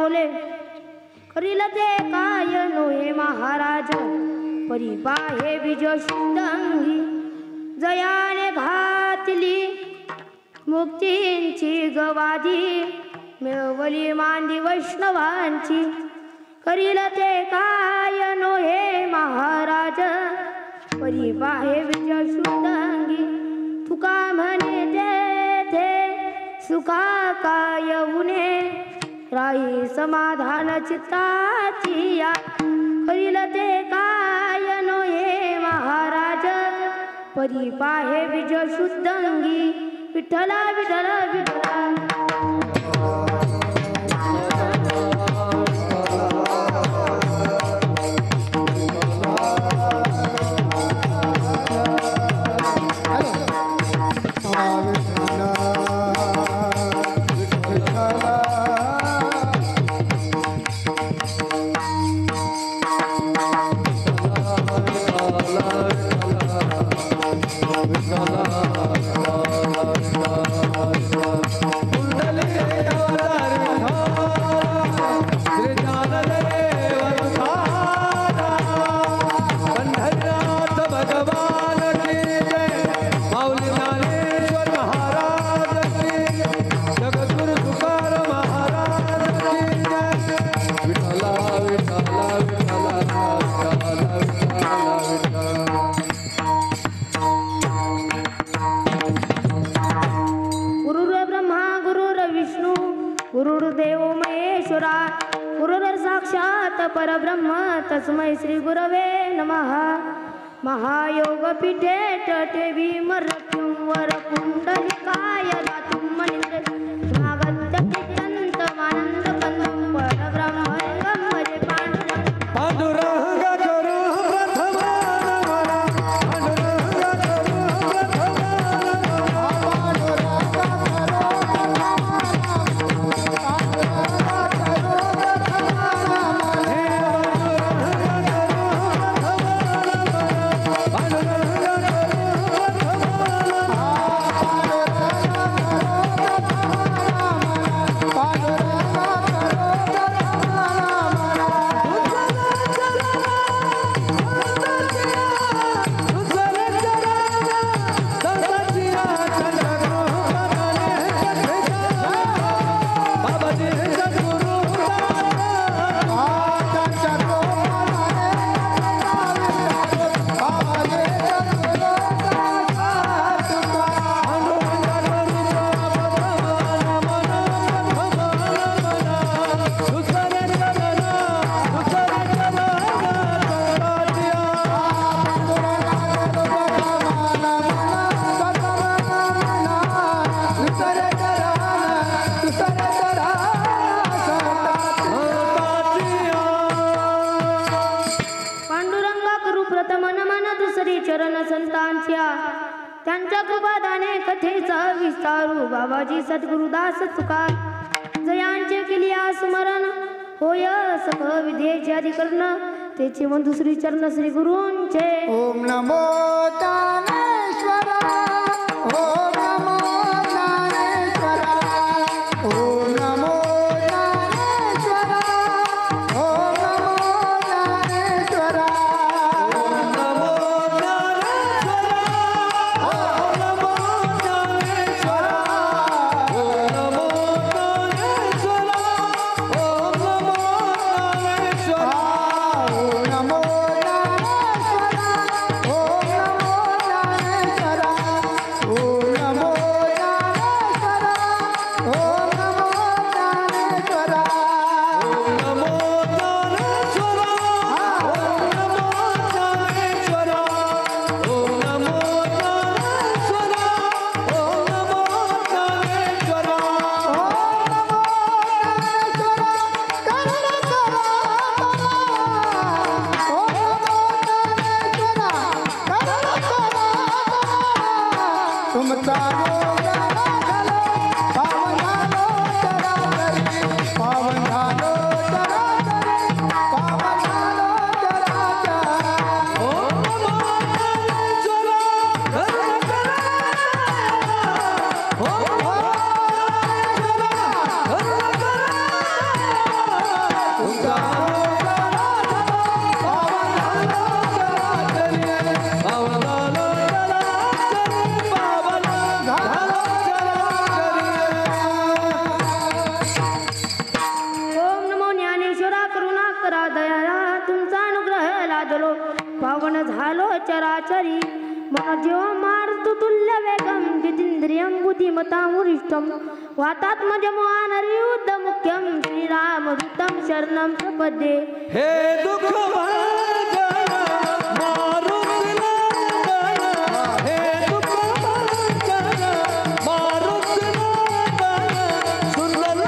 बोले, करील ते काय नोहे महाराज, परी पाहे बीज शुद्धांगी, जयाने घातली मुक्तींची गवादी, मिळवली मांदी वैष्णवांची, करील ते काय नोहे महाराज, परी पाहे बीज शुद्धांगी, तुका म्हणे तेथे सुखा काय उने, राही समाधान चित्ताची या, करील ते काय नोहे महाराज, परी पाहे बीज शुद्धांगी, विठ्ठला विठ्ठला विठ्ठला. परब्रह्म तस्मै श्री गुरवे नमः. महायोग पीठे तटे भीमरत्युं वर कुंडलिकाय दातुं मनिंद्र नागत्य चित्तंत मानंद कंदं परब्रह्मलिंगं भजे पांडुरंग करू त्यांच्या कृपादाने कथेचा विस्तारू बाबाजी सद्गुरुदास तुका जयांचे केली स्मरण होय सख विद्येचे अधिकरण तेचे बंधू श्री चरण श्री गुरूंचे. ओम नमो ज्ञानेश्वरा, ओम नमो ज्ञानेश्वरा, ओम नमो ज्ञानेश्वरा, ओम नमो ज्ञानेश्वरा, ओम नमो ज्ञानेश्वरा, ओम नमो ज्ञानेश्वरा, ओम नमो ज्ञानेश्वरा, ओम नमो ज्ञानेश्वरा, ओम नमो ज्ञानेश्वरा, ओम नमो ज्ञानेश्वरा. करा दयाळा तुमचा अनुग्रह लादलो पावन झालो चराचरी मन जीव मारतु तुल्य वेगम जितेंद्रियं बुद्धिमतां वरिष्ठं वातात्मजमुआनरियुद्ध मुख्यं श्रीरामदूतं शरणं प्रपद्ये हे दुःख भाजना मारुतीला हे दुःख भाजना मारुतीला सुंदर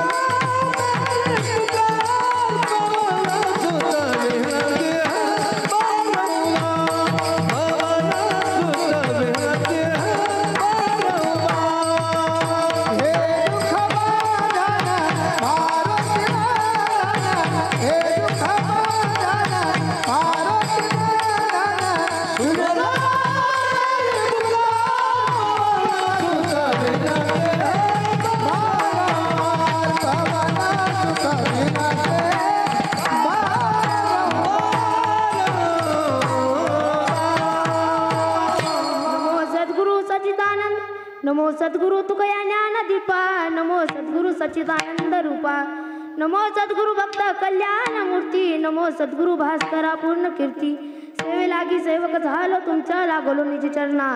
नमो सद्गुरु तुकया ज्ञान दीपा नमो सद्गुरु सच्चिदानंद रूपा नमो सद्गुरु भक्त कल्याण मूर्ती नमो सद्गुरु भास्करा पूर्ण कीर्ती सेवे लागी सेवक झालो तुमचा लागलो निज चरणा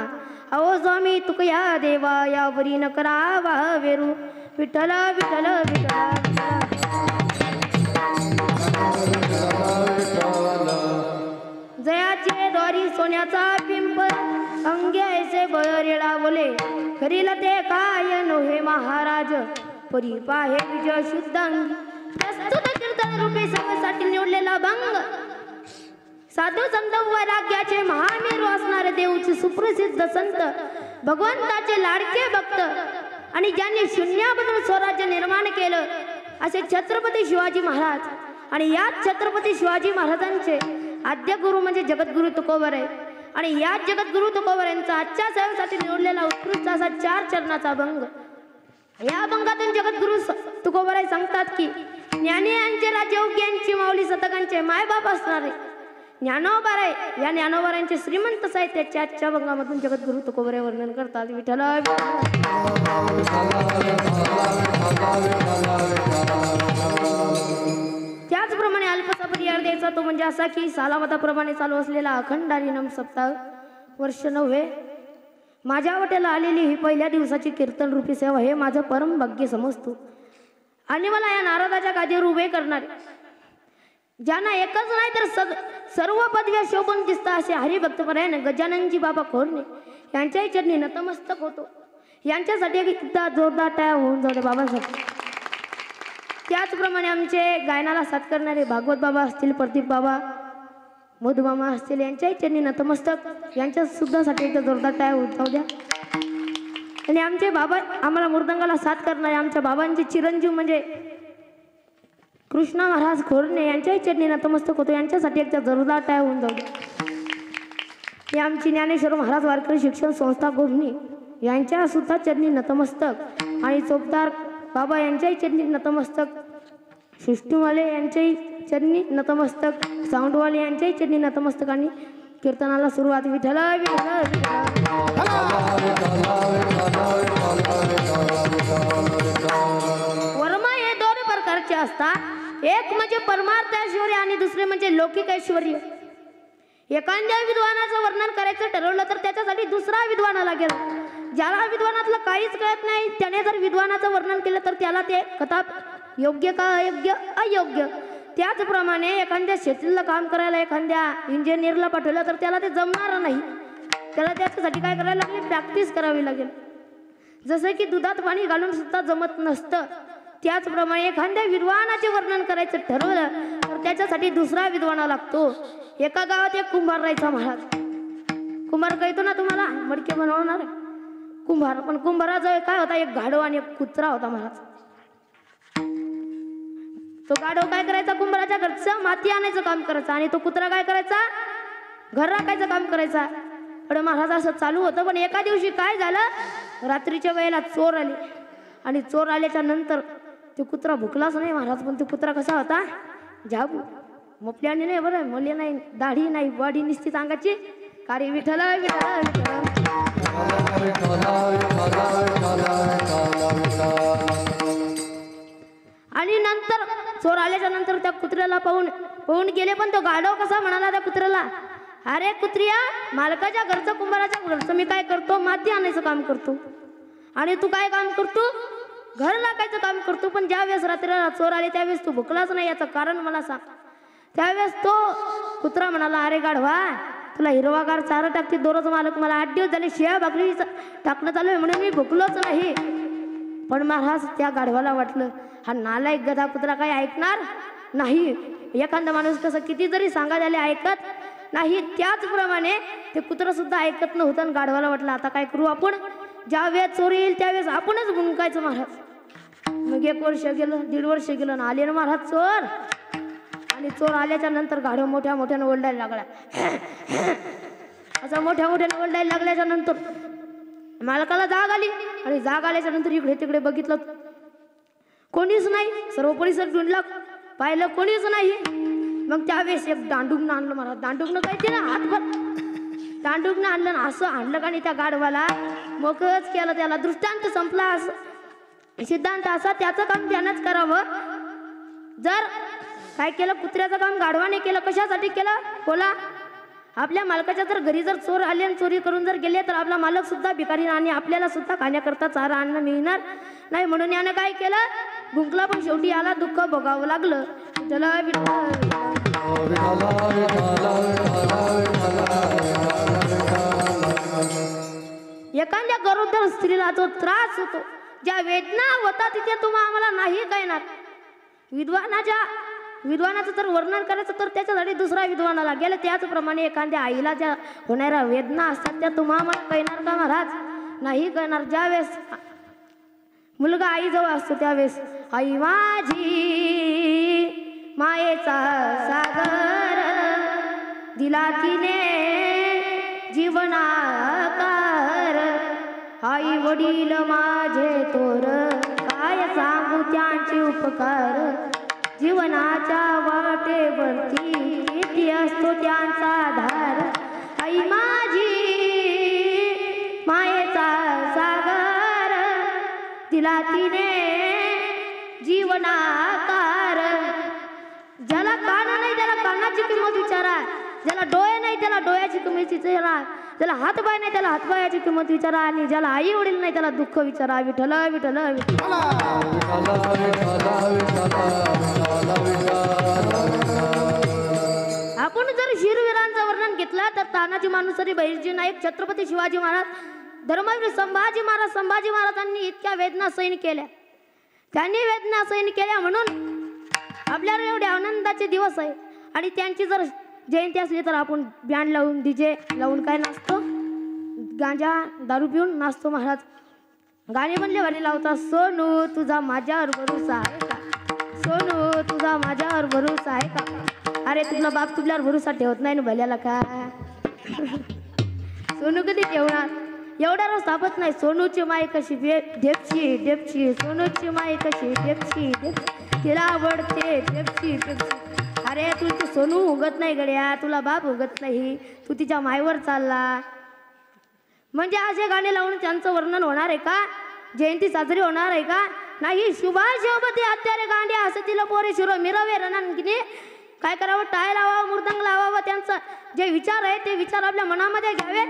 अहो स्वामी तुकया देवा यावरी न करावा वेरू विठ्ठल विठ्ठल विठ्ठल जयाचे द्वारी सोन्याचा पिंपळ अंगे ऐसे बळरेडा बोले करील ते काय नोहे महाराज परी पाहे विजय शुद्ध अंगी प्रस्तुत कीर्तन रूपे सभेसाठी निवडलेला भंग साधू संत वैराग्याचे महामेरू असणारे देऊचे सुप्रसिद्ध संत भगवंताचे लाडके भक्त आणि ज्यांनी शून्यामधून स्वराज्य निर्माण केलं असे छत्रपती शिवाजी महाराज आणि याच छत्रपती शिवाजी महाराजांचे आद्य गुरु म्हणजे जगद्गुरु तुकोबराय आणि याच जगद्गुरु तुकोबरायांचा आजच्या सेवेसाठी निवडलेला उत्कृष्ट असा 4 चरणाचा भंग या भंगातून जगद्गुरु तुकोबराय सांगतात की ज्ञानी यांचे राजयोग्यांची माऊली शतकांचे मायबाप असणारे ज्ञानोबाराय या ज्ञानोबारायांचे श्रीमंत साहित्याच्या आजच्या भंगामधून जगद्गुरु तुकोबराय वर्णन करतात विठ्ठल त्याचप्रमाणे अल्पसा परिहार द्यायचा तो म्हणजे असा की सालावताप्रमाणे चालू असलेला अखंड हरिनाम सप्ताह वर्ष 9 माझ्या वाट्याला आलेली ही पहिल्या दिवसाची कीर्तन रूपी सेवा हे माझं परम भाग्य समजतो आणि मला या नारदाच्या गादीवर उभे करणारे ज्यांना एकच नाही तर सर्व पदव्या शोभून दिसतात असे हरिभक्तपरायण गजाननजी बाबा खोरणे यांच्याही चरणी नतमस्तक होतो यांच्यासाठी एकदा जोरदार टाळ्या होऊन जाऊ दे बाबासाठी त्याचप्रमाणे आमचे गायनाला साथ करणारे भागवत बाबा असतील प्रदीप बाबा मधुमामा असतील यांच्याही चरणी नतमस्तक यांच्या सुद्धा साठी एकदा जोरदार टाळ्या होऊन जाऊ द्या आणि आमचे बाबा आम्हाला मृदंगाला साथ करणारे आमच्या बाबांचे चिरंजीव म्हणजे कृष्णा महाराज खोरणे यांच्याही चरणी नतमस्तक होतो यांच्यासाठी एकदा जोरदार टाळ्या होऊन जाऊ द्या हे आमची ज्ञानेश्वर महाराज वारकरी शिक्षण संस्था गोभणी यांच्या सुद्धा चरणी नतमस्तक आणि चोपदार बाबा यांच्याही चरणी नतमस्तक सृष्टीवाले यांच्याही चरणी नतमस्तक साऊंडवाले यांच्याही चरणी नतमस्तक आणि कीर्तनाला सुरुवात विठ्ठल वर्मा हे 2 प्रकारचे असतात एक म्हणजे परमार्थ ऐश्वर्य आणि दुसरे म्हणजे लौकिक ऐश्वर्य एखाद्या विद्वानाचं वर्णन करायचं ठरवलं तर त्याच्यासाठी दुसरा विद्वान लागेल ज्याला विद्वानातलं काहीच कळत नाही त्याने जर विद्वानाचं वर्णन केलं तर त्याला ते कथा योग्य का अयोग्य अयोग्य त्याचप्रमाणे एखाद्या शेतीला काम करायला एखाद्या इंजिनियरला पाठवलं तर त्याला ते जमणार नाही त्याला त्याच्यासाठी काय करायला लागेल प्रॅक्टिस करावी लागेल जसं की दुधात पाणी घालून सुद्धा जमत नसतं त्याचप्रमाणे एखाद्या विद्वानाचे वर्णन करायचं ठरवलं तर त्याच्यासाठी दुसरा विद्वाना लागतो एका गावात एक कुंभार राहायचा महाराज कुंभार कळतो ना तुम्हाला मडके बनवणार कुंभार पण कुंभाराजवळ काय होता एक गाढव आणि एक कुत्रा होता महाराज तो गाढव काय करायचा कुंभाराच्या घरचं माती आणायचं काम करायचं आणि तो कुत्रा काय करायचा घर राखायचं काम करायचा पण महाराज असं चालू होतं पण एका दिवशी काय झालं रात्रीच्या वेळेला चोर आले आणि चोर आल्याच्या नंतर तो कुत्रा भुकलाच नाही महाराज पण तो कुत्रा कसा होता जाबू मोपल्याने नाही बरं मले नाही दाढी नाही बॉडी निश्चित अंगाची कार्य विठ्ठल आणि नंतर चोर आल्याच्या नंतर त्या कुत्र्याला पाहून गेले, पण तो गाढव कसा म्हणाला त्या कुत्र्याला, अरे कुत्रिया, मालकाच्या घरचं कुंभाराच्या घरचं मी काय करतो, माती आणायचं काम करतो, आणि तू काय काम करतो, घर लागायचं काम करतो. पण ज्यावेळेस रात्रीला चोर आले त्यावेळेस तू भुकलाच नाही, याचं कारण मला सांग. त्यावेळेस तो कुत्रा म्हणाला, अरे गाढवा, तुला हिरवागार चारा टाकते दररोज मालक, मला 8 दिवस झाले शिया भाकरी टाकणं चालू आहे म्हणून मी भुकलोच नाही. पण महाराज त्या गाढवाला वाटलं, हा नालायक गधा कुत्रा काही ऐकणार नाही. एखादा माणूस कसं किती जरी सांगा झाले ऐकत नाही, त्याचप्रमाणे ते कुत्रा सुद्धा ऐकत नव्हतं. आणि गाढवाला वाटलं, आता काय करू आपण, ज्या वेळेस चोरी येईल त्यावेळेस आपणच भुंकायचं महाराज. मग 1 वर्ष गेलं, 1.5 वर्ष गेलं, ना आले ना महाराज चोर. आणि चोर आल्याच्या नंतर गाढव मोठ्या मोठ्यानं ओरडायला लागला. असं मोठ्या मोठ्यानं ओरडायला लागल्याच्या नंतर मालकाला जाग आली, आणि जाग आल्याच्या नंतर इकडे तिकडे बघितलं, कोणीच नाही. सर्व परिसर ढूंढला, पाहिलं कोणीच नाही. मग त्यावेळेस एक दांडुकनं आणलं महाराज. दांडुकनं काय केलं, हातभर दांडुकनं आणलं, असं आणलं का नाही त्या गाढवाला मोकळच केलं. त्याला दृष्टांत संपला. असं सिद्धांत असा, त्याचं काम त्यानंच करावं. जर काय केलं, कुत्र्याचं काम गाढवाने केलं, कशासाठी केलं बोला. आपल्या मालकाच्या जर घरी जर चोर आले आणि चोरी करून जर गेले तर आपला मालक सुद्धा भिकारी, आणि आपल्याला सुद्धा खाण्याकरता चारा अन्न मिळणार नाही. म्हणून यानं काय केलं, भुंकला, पण शेवटी याला दुःख भोगावं लागलं. एखाद्या गरोदर स्त्रीला जो त्रास होतो, ज्या वेदना होता, तिथे तुम्ही आम्हाला नाही कळणार. विद्वानाचं जर वर्णन करायचं तर त्याच्यासाठी दुसरा विद्वानाला गेलं. त्याचप्रमाणे एखाद्या आईला ज्या होणाऱ्या वेदना असतात त्या तुम्हा आम्हाला कळणार का महाराज, नाही कळणार. ज्यावेळेस मुलगा आईजवळ असतो त्यावेळेस, आई माझी मायेचा सागर दिला तिने जीवनाकार, आई वडील माझे थोर काय सांगू त्यांचे उपकार, जीवनाच्या वाटेवरती किती असतो त्यांचा आधार. आई माझी मायेचा सागर दिला तिने जीवनाकार. ज्याला कान नाही त्याला कानाची किंमत विचारा, ज्याला डोळे नाही त्याला डोळ्याची किंमत विचारा, ज्याला हातपाय नाही त्याला हातपायाची किंमत विचारा, आणि ज्याला आई वडील नाही त्याला दुःख विचारा. विठ्ठल विठ्ठल विठ्ठल. आपण जर शूरवीरांचं वर्णन घेतलं तर तानाजी मालुसरे, बहिर्जी नाईक, छत्रपती शिवाजी महाराज, धर्मवीर संभाजी महाराजांनी इतक्या वेदना सहन केल्या. त्यांनी वेदना सहन केल्या म्हणून आपल्याला एवढे आनंदाचे दिवस आहे. आणि त्यांची जर जयंती असली तर आपण बँड लावून डीजे लावून काय नाचतो, गांजा दारू पिऊन नाचतो महाराज. गाणे म्हणले वाली लावता, सोनू तुझा माझ्यावर भरोसा आहे का, सोनू तुझा माझ्यावर भरोसा आहे का. अरे तुझा बाप तुझ्यावर भरोसा ठेवत नाही ना भल्याला का. सोनू कधी ठेवणार, एवढा रोज तापत नाही. सोनूची माय कशी ढेपची ढेपची, सोनूची माय कशी ढेपची ढेपची, तिला आवडते ढेपची ढेपची. अरे तुझी सोनू उगत नाही गड्या, तुला बाप उगत नाही, तू तिच्या मायवर चालला. म्हणजे असे गाणे लावून त्यांचं वर्णन होणार आहे का, जयंती साजरी होणार आहे का नाही. सुभाष शिवपती हत्यारे गांडे हसतील पोरे शिरो मिरवे रणनगिनी. काय करावं, टाळ लावावं, मृदंग लावावं, त्यांचं जे विचार आहे ते विचार आपल्या मनामध्ये घ्यावे,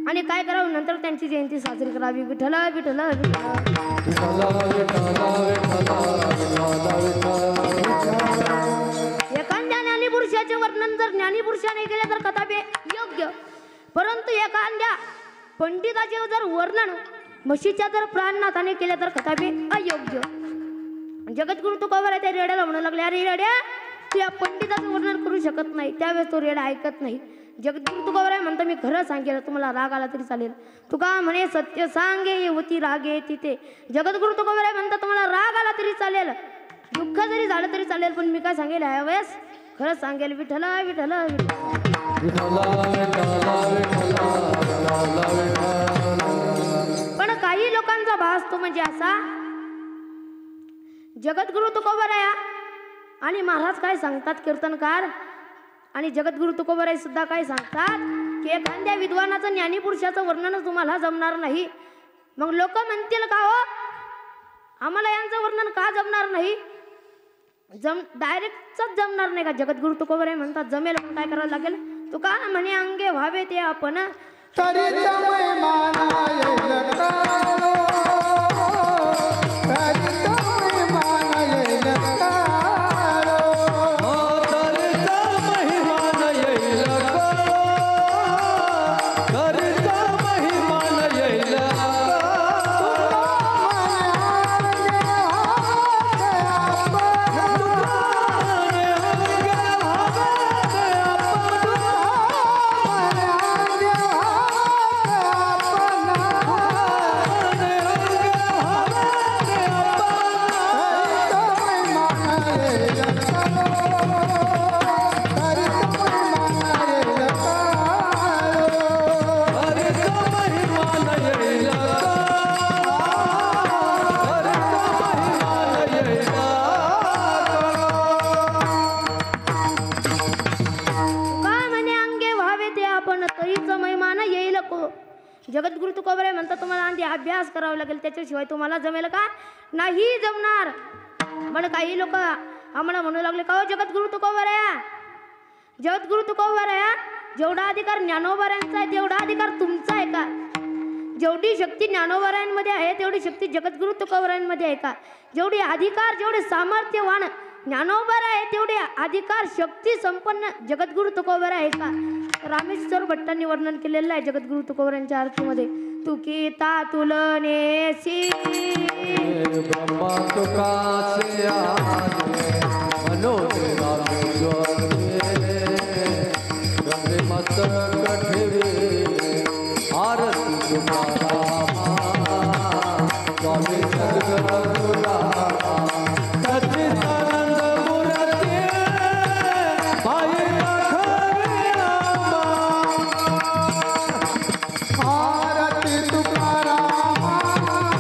आणि काय करावं नंतर त्यांची जयंती साजरी करावी. विठ्ठल विठ्ठल एखाद्या ज्ञानीपुरुषाचे वर्णन जर ज्ञानीपुरुषाने केले तर कथापे योग्य, परंतु एखाद्या पंडिताचे जर वर्णन म्हशीच्या जर प्राणनाथाने केले तर कथापे अयोग्य. जगद्गुरु तुकोबर आहे त्या रेड्याला म्हणू लागले, अरे रेड्या तू या पंडिताचं वर्णन करू शकत नाही. त्यावेळेस तो रेडा ऐकत नाही. जगद्गुरु तुकोबर आहे म्हणतो, मी खरं सांगेल, तुम्हाला राग आला तरी चालेल. तुका म्हणे सत्य सांगे होती रागे तिथे. जगद्गुरु तुकोबर आहे म्हणतो, तुम्हाला राग आला तरी चालेल, दुःख जरी झालं तरी चालेल, पण मी काय सांगेल यावेळेस खरं सांगेल. विठ्ठल विठ्ठल पण काही लोकांचा भास तो म्हणजे असा, जगद्गुरु तुकोबराया आणि महाराज काय सांगतात, कीर्तनकार आणि जगद्गुरु तुकोबराय सुद्धा काय सांगतात की एखाद्या विद्वानाचं ज्ञानीपुरुषाचं वर्णन तुम्हाला जमणार नाही. मग लोक म्हणतील का हो आम्हाला यांचं वर्णन का जमणार नाही. डायरेक्टच जमणार नाही का. जगद्गुरु तुकोबरे म्हणतात जमेल पण काय करावं लागेल. तुका म्हणे अंगे व्हावे ते आपण तरी तमय माना येईल कालो, तरी तमय माना येईल कालो. तरीचा महिमान येईल कालो, तरीचा महिमान येईल जगद्गुरु तुकोबरे म्हणतात तुम्हाला आधी अभ्यास करावा लागेल, त्याच्याशिवाय तुम्हाला जमेल का. नाही जमणार. पण काही लोक आम्हाला म्हणू लागले का जगद्गुरु तुकोबरे, जगद्गुरु तुकोबरे जेवढा अधिकार ज्ञानोबऱ्यांचा आहे तेवढा अधिकार तुमचा आहे का. जेवढी शक्ती ज्ञानोबऱ्यांमध्ये आहे तेवढी शक्ती जगद्गुरु तुकोबऱ्यांमध्ये आहे का. जेवढी अधिकार जेवढे सामर्थ्यवान ज्ञानोबर आहे तेवढे अधिकार शक्ती संपन्न जगद्गुरु तुकोबर आहे का. रामेश्वर भट्टांनी वर्णन केलेलं आहे जगद्गुरु तुकोबरांच्या आरतीमध्ये. तुकिता तुलनेसी ब्रह्मा तुकासे मनोज रामेश्वर गंगे मस्तक ठेवे आरती तुकारामा स्वामी सद्गुरू सच्चिदानंद मूर्ती पायी राखावे नामा. आरती तुकारामा स्वामी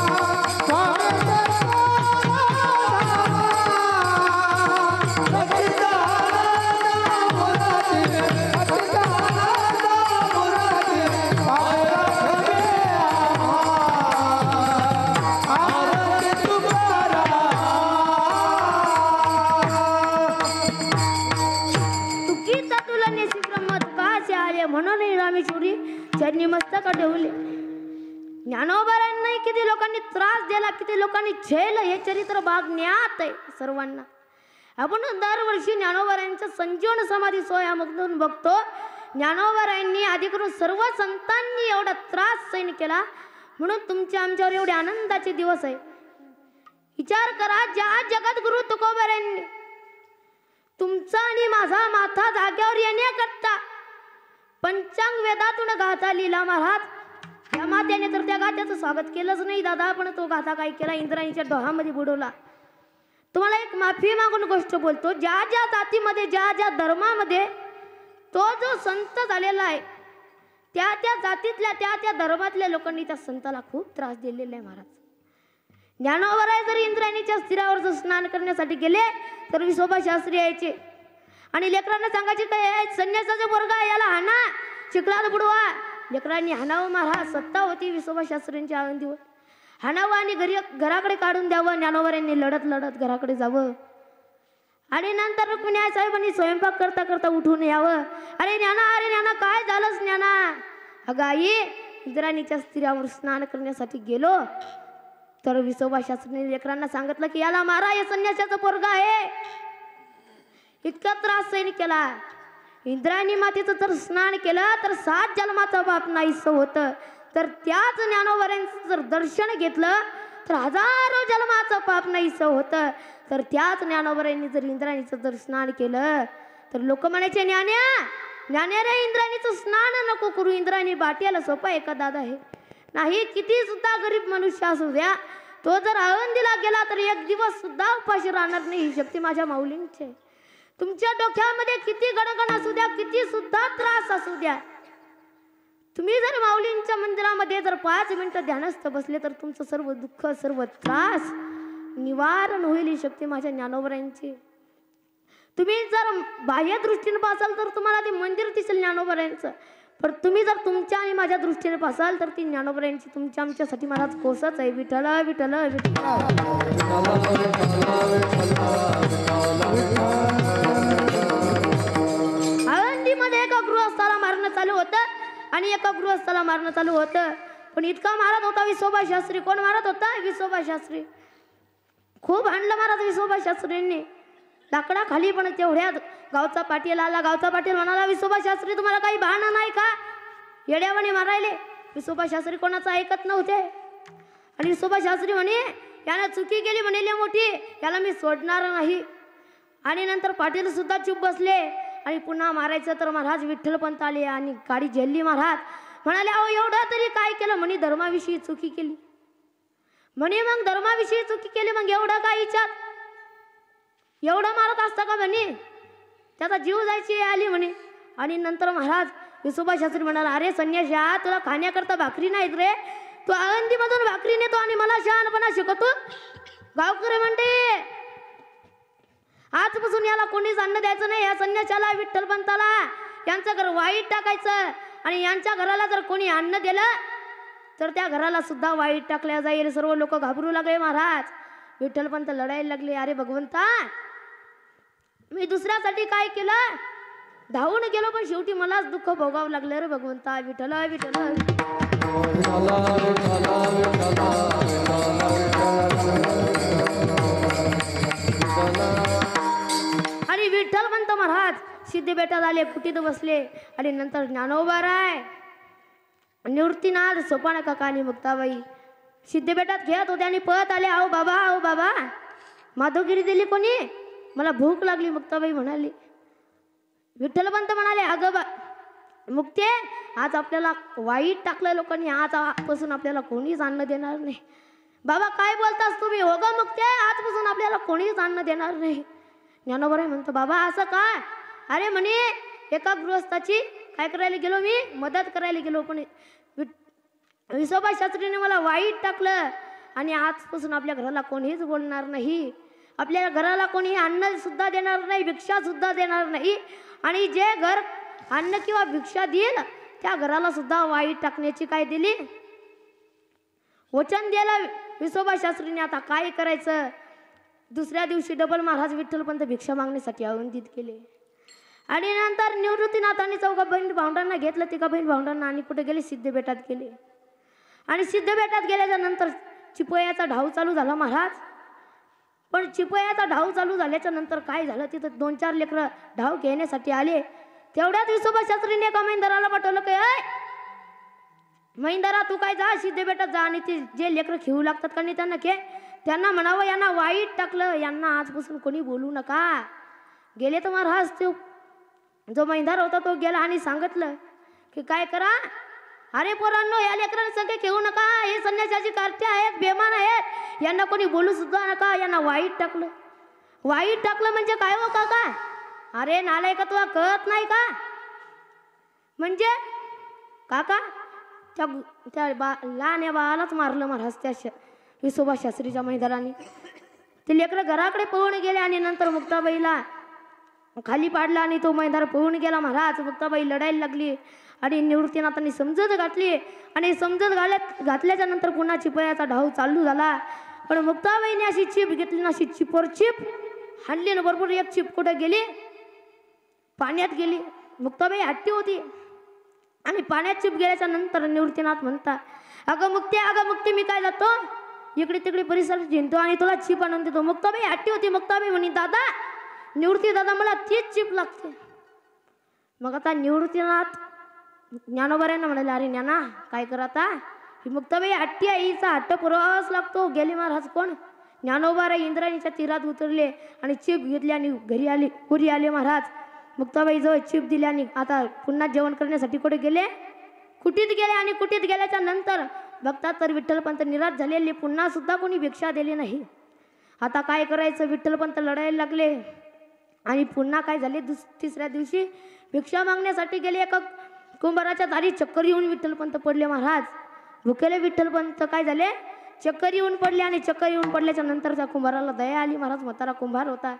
म्हणून रामेश्वरी त्यांनी मस्तक ठेवले. ज्ञानोबरांना किती लोकांनी त्रास दिला, किती लोकांनी झेल, हे चरित्र भाग ज्ञात आहे सर्वांना. आपण दरवर्षी ज्ञानोबरांच्या संजीवन समाधी सोहळ्यामधून बघतो. ज्ञानोबरांनी आधी करून सर्व संतांनी एवढा त्रास सहन केला, म्हणून तुमच्या आमच्यावर एवढे आनंदाचे दिवस आहे. विचार करा, ज्या जगद्गुरु तुकोबरांनी तुमचा आणि माझा माथा जाग्यावर येण्याकरता पंचांग वेदातून गाथा लिहिला महाराज. या मात्याने तर त्या गाथ्याचं स्वागत केलंच नाही दादा, पण तो गाथा काय केला, इंद्राणीच्या डोहामध्ये बुडवला. तुम्हाला एक माफी मागून गोष्ट बोलतो, ज्या ज्या जातीमध्ये ज्या ज्या धर्मामध्ये तो जो संत झालेला आहे त्या त्या जातीतल्या त्या त्या धर्मातल्या लोकांनी त्या संताला खूप त्रास दिलेला आहे महाराज. ज्ञानोबराय जर इंद्राणीच्या स्थिरावर स्नान करण्यासाठी गेले तर विसोबा शास्त्री यायचे आणि लेकरांना सांगायचे काय संन्यासाचा पोरगा याला हाना, चिखलात बुडवा. लेकरांनी हाणावं महाराज. सत्ता होती विसोबा शास्त्रींच्या आळंदीवर. हाणावं आणि घराकडे काढून द्यावं. ज्ञानोबरांनी लढत लढत घराकडे जावं आणि नंतर रुक्मिणी साहेबांनी स्वयंपाक करता करता उठून यावं. अरे ज्ञाना काय झालंच ज्ञाना. अगं आई, इंद्राणीच्या स्थिरावर स्नान करण्यासाठी गेलो तर विसोबा शास्त्रीने लेकरांना सांगितलं की याला मारा, हे संन्यासाचा पोरगा आहे. इतका त्रास सहन केला. इंद्रायणी मातेचं जर स्नान केलं तर 7 जन्माचा बाप नाहीसं होतं. तर त्याच ज्ञानोबरांचं जर दर्शन घेतलं तर हजारो जन्माचं पाप नाहीसं होतं. तर त्याच ज्ञानोबरांनी जर इंद्राणीचं जर स्नान केलं तर लोक म्हणायचे ज्ञाने रे इंद्राणीचं स्नान नको करू, इंद्राणी बाट्याला सोपा एका दादा आहे. नाही, किती सुद्धा गरीब मनुष्य असू द्या, तो जर आळंदीला गेला तर एक दिवस सुद्धा उपाशी राहणार नाही. ही शक्ती माझ्या माऊलींची. तुमच्या डोक्यामध्ये किती गणगण असू द्या, किती सुद्धा त्रास असू द्या, तुम्ही जर माऊलींच्या मंदिरामध्ये जर 5 मिनिटं ध्यानस्थ बसले तर तुमचं सर्व दुःख सर्व त्रास निवारण होईल. ही शक्ती माझ्या ज्ञानोबरांची. तुम्ही जर बाह्य दृष्टीने पाहाल तर तुम्हाला ते मंदिर दिसेल ज्ञानोबरांचं, पण तुम्ही जर तुमच्या आणि माझ्या दृष्टीने पासाल तर ती ज्ञानोबा यांची तुमच्या आमच्यासाठी महाराज कोसच आहे. विठ्ठल विठ्ठल विठ्ठल. आळंदीमध्ये एका गृहस्थाला मारणं चालू होतं आणि एका गृहस्थाला मारणं चालू होतं. पण इतका मारत होता विसोबा शास्त्री. कोण मारत होता? विसोबा शास्त्री. खूप हाणलं महाराज विसोबा शास्त्रींनी लाकडा खाली. पण तेवढ्यात गावचा पाटील आला. गावचा पाटील म्हणाला, विसोबा शास्त्री तुम्हाला काही बहाणा नाही का? येड्यावाने मारायले. विसोबा शास्त्री कोणाचं ऐकत नव्हते. आणि विसोबा शास्त्री म्हणे, यानं चुकी केली म्हणेली मोठी, याला मी सोडणार नाही. आणि नंतर पाटील सुद्धा चुप बसले. आणि पुन्हा मारायचं तर महाराज विठ्ठलपंत आले आणि गाडी झेलली. महाराज म्हणाले, अहो एवढं तरी काय केलं? म्हणे धर्माविषयी चुकी केली. म्हणे मग धर्माविषयी चुकी केली मग एवढं काय विचार? एवढं मारत असतं का? म्हणे त्याचा जीव जायची आली म्हणे. आणि नंतर महाराज विसोबा शास्त्री म्हणाला, अरे संन्याशा, तुला खाण्याकरता भाकरी नाहीत रे, तू आळंदीमधून भाकरी नेतो आणि मला शहाणपणा शिकवतो. गावकरी म्हणते, आजपासून याला कोणीच अन्न द्यायचं नाही. या संन्याशाला विठ्ठलपंताला यांचं घर वाईट टाकायचं. आणि यांच्या घराला जर कोणी अन्न दिलं तर त्या घराला सुद्धा वाईट टाकल्या जाईल. सर्व लोक घाबरू लागले. महाराज विठ्ठलपंत लढायला लागले. अरे भगवंता, मी दुसऱ्यासाठी काय केलं? धावून गेलो पण शेवटी मलाच दुःख भोगावं लागलं रे भगवंता. विठ्ठल विठ्ठल. आणि विठ्ठलपंत महाराज सिद्धबेटात आले. कुटीत बसले. आणि नंतर ज्ञानोबा राय, निवृत्तीनाथ, सोपान काका आणि मुक्ताबाई सिद्धबेटात खेळत होते आणि पळत आले. आओ बाबा, आओ बाबा, माधवगिरी दिली कोणी? मला भूक लागली. मुक्ताबाई म्हणाली. विठ्ठलपंत म्हणाले, अगं मुक्ते, आज आपल्याला वाईट टाकलं लोकांनी. आजपासून आपल्याला कोणीच अन्न देणार नाही. बाबा काय बोलतास तुम्ही? हो ग मुक्ते, आजपासून आपल्याला कोणीच अन्न देणार नाही. ज्ञानोबा म्हणतो, बाबा असं काय? अरे म्हणे एका गृहस्थाची काय करायला गेलो मी? मदत करायला गेलो. पण विसोबा शास्त्रीने मला वाईट टाकलं आणि आजपासून आपल्या घराला कोणीच बोलणार नाही. आपल्या घराला कोणी अन्न सुद्धा देणार नाही, भिक्षा सुद्धा देणार नाही. आणि जे घर अन्न किंवा भिक्षा देईल त्या घराला सुद्धा वाईट टाकण्याची काय दिली? वचन दिलं विसोबा शास्त्रीने. आता काय करायचं? दुसऱ्या दिवशी डबल महाराज विठ्ठलपंत भिक्षा मागण्यासाठी आळंदीत गेले. आणि नंतर निवृत्तीनाथांनी चौघा बहीण भावंडांना घेतलं. तिघा बहीण भावंडांना आणि कुठे गेले? सिद्धबेटात गेले. आणि सिद्धबेटात गेल्याच्या नंतर चिपळ्याचा ढाव चालू झाला महाराज. पण चिपळ्याचा ढाव चालू झाल्याच्या नंतर काय झालं? तिथं 2-4 लेकरं ढाव घेण्यासाठी आले. तेवढ्यात विसोबा शास्त्रीने एका महिंदराला पाठवलं की, महिंदरा तू काय जा सिद्धबेटात जा आणि ते जे लेकरं खेळू लागतात का नाही त्यांना खेळ. त्यांना म्हणावं यांना वाईट टाकलं, यांना आजपासून कोणी बोलू नका. गेले तर महाराज तो जो महिंदार होता तो गेला आणि सांगितलं की काय करा, अरे पोरांनो या लेकरांसंगे खेळू नका, हे संन्यासाची कार्त्या आहेत, बेमान आहेत, यांना कोणी बोलू सुद्धा नका. यांना वाईट टाकलं. वाईट टाकलं म्हणजे काय हो काका? अरे नालायका, तुला कळत नाही का? म्हणजे काका त्या लहान या बाळालाच मारलं महाराज त्या विसोबा शास्त्रीच्या मैदानाने. ते लेकरं घराकडे पळून गेले आणि नंतर मुक्ताबाईला खाली पाडला आणि तो मैदान पळून गेला महाराज. मुक्ताबाई लढायला लागली आणि निवृत्तीनाथांनी समजत घातली. आणि समजत घातल्याच्या नंतर पुन्हा चिपळ्याचा ढाव चालू झाला. पण मुक्ताबाईने अशी चिप घेतली ना, अशी चिपोर चिप हाणली ना. बरोबर एक चिप कुठे गेली? पाण्यात गेली. मुक्ताबाई हट्टी होती आणि पाण्यात चिप गेल्याच्या नंतर निवृत्तीनाथ म्हणता, अगं मुक्ती मी काय जातो इकडे तिकडे परिसर झिंतो आणि तुला चिप आणून देतो. मुक्ताबाई हट्टी होती. मुक्ताबाई म्हणे, दादा निवृत्ती दादा मला तीच चिप लागते. मग आता निवृत्तीनाथ ज्ञानोबाऱ्यांना म्हणाले, अरे ज्ञाना काय कर आता? ही मुक्ताबाई हट्टी आहे, हिचा हट्ट पुरावाच लागतो. गेले महाराज कोण? ज्ञानोबाराय इंद्रायणीच्या तीरात उतरले आणि चिप घेतली आणि घरी आले महाराज. मुक्ताबाई जवळ चिप दिली आणि आता पुन्हा जेवण करण्यासाठी कुठे गेले? कुटीत गेले. आणि कुटीत गेल्याच्या नंतर बघतात तर विठ्ठलपंत निराश झालेले, पुन्हा सुद्धा कोणी भिक्षा दिली नाही. आता काय करायचं? विठ्ठलपंत लढायला लागले. आणि पुन्हा काय झाले? तिसऱ्या दिवशी भिक्षा मागण्यासाठी गेले. एका कुंभाराच्या दारी चक्कर येऊन विठ्ठलपंत पडले महाराज. भुकेले विठ्ठलपंत काय झाले? चक्कर येऊन पडले. आणि चक्कर येऊन पडल्याच्या नंतर त्या कुंभाराला दया आली महाराज. म्हातारा कुंभार होता.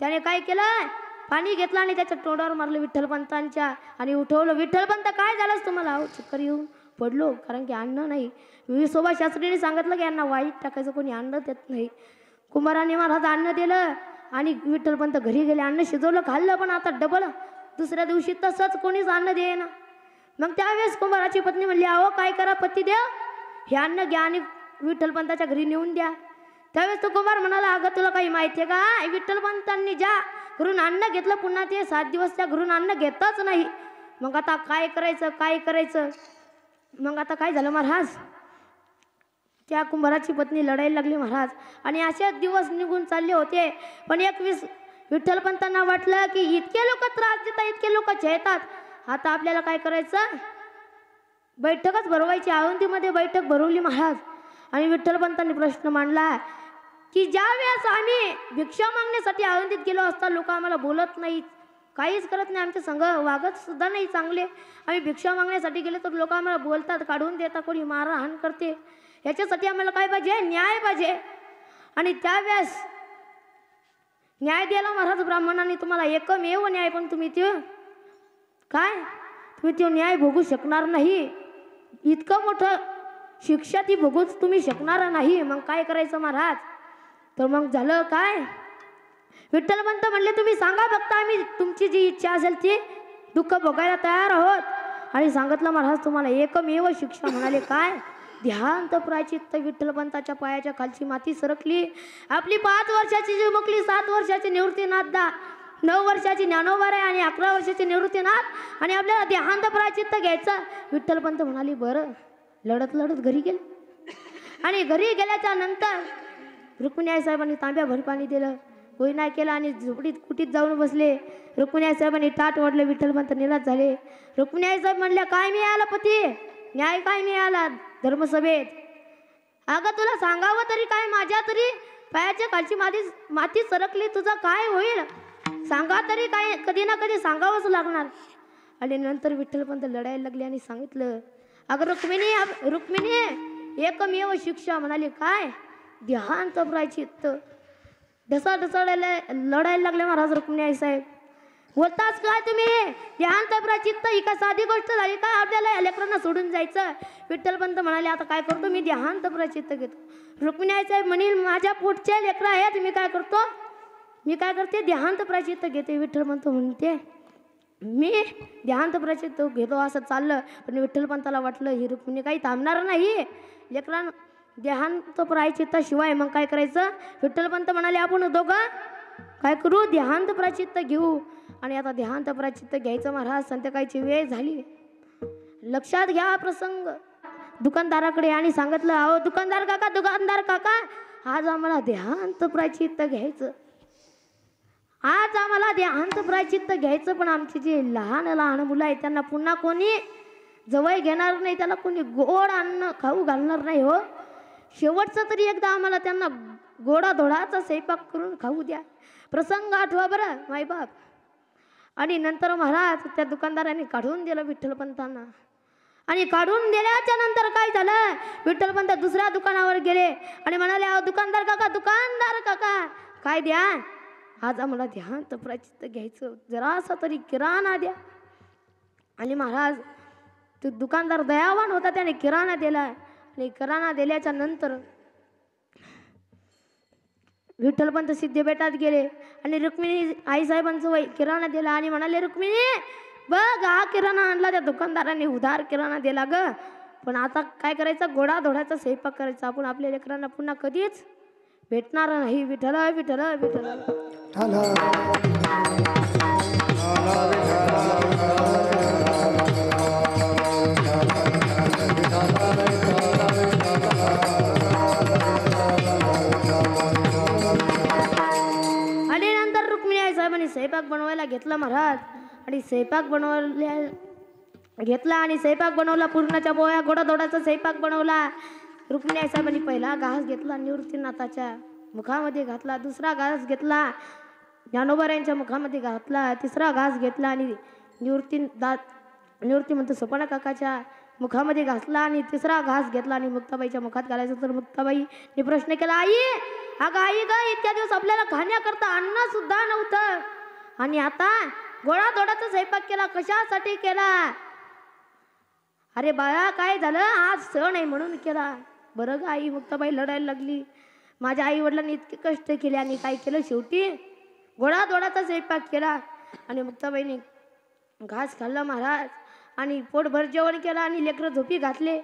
त्याने काय केलं? पाणी घेतलं आणि त्याच्या तोंडावर मारलं विठ्ठलपंतांच्या आणि उठवलं. विठ्ठलपंत काय झालंच तुम्हाला? अहो चक्कर येऊन पडलो, कारण की अन्न नाही. विसोबा शास्त्रीने सांगितलं की यांना वाईट टाकायचं, कोणी अन्न देत नाही. कुंभाराने महाराज अन्न दिलं आणि विठ्ठलपंत घरी गेले. अन्न शिजवलं, खाल्लं, पण आता डबल दुसऱ्या दिवशी तसंच कोणीच अन्न देईना. मग त्यावेळेस कुंभाराची पत्नी म्हणली, अहो काय करा पतिदेव, हे अन्न घ्या आणि विठ्ठलपंताच्या घरी नेऊन द्या. त्यावेळेस तो कुंभार म्हणाला, अगं तुला काही माहिती आहे का, विठ्ठलपंतांनी ज्या घरून अन्न घेतलं पुन्हा ते 7 दिवस त्या घरून अन्न घेतच नाही. मग आता काय करायचं, काय करायचं? मग आता काय झालं महाराज, त्या कुंभाराची पत्नी लढायला लागली महाराज. आणि असेच दिवस निघून चालले होते. पण 21 विठ्ठलपंतांना वाटलं की इतके लोक त्रास देतात, इतके लोक छेतात, आता आपल्याला काय करायचं, बैठकच भरवायची. आळंदीमध्ये बैठक भरवली महाराज. आणि विठ्ठलपंतांनी प्रश्न मांडला की ज्या वेळेस आम्ही भिक्षा मागण्यासाठी आळंदीत गेलो असता लोक आम्हाला बोलत नाहीत, काहीच करत नाही, आमच्या संघ वागत सुद्धा नाही चांगले. आम्ही भिक्षा मागण्यासाठी गेलो तर लोक आम्हाला बोलतात, काढून देतात, कोणी मारहाण करते. याच्यासाठी आम्हाला काय पाहिजे, न्याय पाहिजे. आणि त्यावेळेस न्याय द्यायला महाराज ब्राह्मणांनी तुम्हाला एकमेव न्याय, पण तुम्ही ते काय, तुम्ही तो न्याय भोगू शकणार नाही. इतकं मोठं शिक्षा ती भोगूच तुम्ही शकणार नाही. मग काय करायचं महाराज? तर मग झालं काय, विठ्ठलपंत म्हणले तुम्ही सांगा फक्त, आम्ही तुमची जी इच्छा असेल ती दुःख भोगायला तयार आहोत. आणि सांगितलं महाराज तुम्हाला एकमेव शिक्षा. म्हणाले काय, ध्यान प्रायचित्त. विठ्ठलपंताच्या पायाच्या खालची माती सरकली. आपली 5 वर्षाची जी मुकली, 7 वर्षाची निवृत्तीनाथ, 9 वर्षाची ज्ञानोबाराय आणि 11 वर्षाची निवृत्तीनाथ, आणि आपल्याला देहांत प्रायचित्त घ्यायचं. विठ्ठलपंत म्हणाली बरं. लढत लढत घरी गेले. आणि घरी गेल्याच्या नंतर रुक्मिणी आई साहेबांनी तांब्याभर पाणी दिलं, होई नाही केलं, आणि झोपडीत कुटीत जाऊन बसले. रुक्मिणी आई साहेबांनी ताट वाढलं. विठ्ठलपंत निराश झाले. रुक्मिणी आई साहेब म्हणल्या, काय मिळालं पती, न्याय काय मिळाला धर्मसभेत? अगं तुला सांगावं तरी काय, माझ्या तरी पायाच्या खालची माती सरकली, तुझं काय होईल सांगा तरी, काय कधी ना कधी सांगावंच लागणार. आणि नंतर विठ्ठलपंत लढायला लागले आणि सांगितलं, अगं रुक्मिणी एकमेव शिक्षा. म्हणाली काय, ध्यान प्रायचित्त. ढसाढसाडायला लढायला लागले महाराज रुक्मिणी आई साहेब. बोलताच काय तुम्ही, ध्यान प्रायचित्त ही का साधी गोष्ट झाली का, आपल्याला लेकरांना सोडून जायचं? विठ्ठलपंत म्हणाले आता काय करतो मी, ध्यान प्रायचित्त घेतो. रुक्मिणी आई साहेब म्हणेल माझ्या पोटचे लेकरं आहेत, मी काय करतो, मी काय करते, ध्यान प्रायचित्त घेते. विठ्ठलपंत म्हणते मी ध्यान प्रायचित्त घेतो. असं चाललं. पण विठ्ठलपंताला वाटलं ही रुक्मिणी काही थांबणार नाही, लेकरांना ध्यान प्रायचित्ताशिवाय मग काय करायचं. विठ्ठलपंत म्हणाले आपण दोघं काय करू, ध्यान प्रायचित्त घेऊ. आणि आता ध्यान प्रायचित्त घ्यायचं महाराज. संध्याकाळची वेळ झाली. लक्षात घ्या प्रसंग. दुकानदाराकडे आणि सांगितलं, अहो दुकानदार काका, आज आम्हाला ध्यान प्रायचित्त घ्यायचं, आज आम्हाला ध्यान प्रायचित्त घ्यायचं. पण आमची जी लहान लहान मुलं आहेत त्यांना पुन्हा कोणी जवळ घेणार नाही, त्याला कोणी गोड अन्न खाऊ घालणार नाही. हो, शेवटचं तरी एकदा आम्हाला त्यांना गोडाधोडाचा स्वयंपाक करून खाऊ द्या. प्रसंग आठवा बरं मायबाप. आणि नंतर महाराज त्या दुकानदाराने काढून दिलं विठ्ठलपंतांना. आणि काढून दिल्याच्या नंतर काय झालं, विठ्ठलपंत दुसऱ्या दुकानावर गेले आणि म्हणाले, अहो दुकानदार काका काय द्या, आज आम्हाला ध्यान प्रायचित्त घ्यायचं, जरासा तरी किराणा द्या. आणि महाराज तो दुकानदार दयावान होता, त्याने किराणा दिला. आणि किराणा दिल्याच्या नंतर विठ्ठलपंत सिद्धेबेटात गेले आणि रुक्मिणी आईसाहेबांचं वय किराणा दिला. आणि म्हणाले, रुक्मिणी बघ हा किराणा आणला, त्या दुकानदाराने उधार किराणा दिला ग, पण आता काय करायचं, गोडाधोडाचा स्वयंपाक करायचा. आपण आपल्या लेकरांना पुन्हा कधीच भेटणार नाही. विठ्ठल विठ्ठल विठ्ठल. आणि नंतर रुक्मिणी आई साहेबांनी स्वयंपाक बनवायला घेतला महाराज. आणि स्वयंपाक बनवला पुरणाच्या पोळ्या, गोडाधोडाचा स्वयंपाक बनवला. रुक्मिणी आई साहेबांनी पहिला घास घेतला, निवृत्तीनाथाच्या मुखामध्ये घातला. दुसरा घास घेतला, ज्ञानोबारायांच्या मुखामध्ये घातला. तिसरा घास घेतला आणि निवृत्ती म्हणतो सोपाना काकाच्या मुखामध्ये घातला. आणि तिसरा घास घेतला आणि मुक्ताबाईच्या मुखात घालायचा. तर मुक्ताबाईने प्रश्न केला, आई अगं आई ग, इतक्या दिवस आपल्याला खाण्याकरता अन्न सुद्धा नव्हतं, आणि आता गोळाधोडाचा स्वयंपाक केला. कशासाठी केला? अरे बाळा काय झालं, आज सण आहे म्हणून केला. बरं ग आई, मुक्ताबाई लढायला लागली. माझ्या आई वडिलांनी इतके कष्ट केले आणि काय केलं, शेवटी गोळाधोडाचा स्वयंपाक केला. आणि मुक्ताबाईने घास खाल्ला महाराज आणि पोटभर जेवण केलं आणि लेकरं झोपी घातले.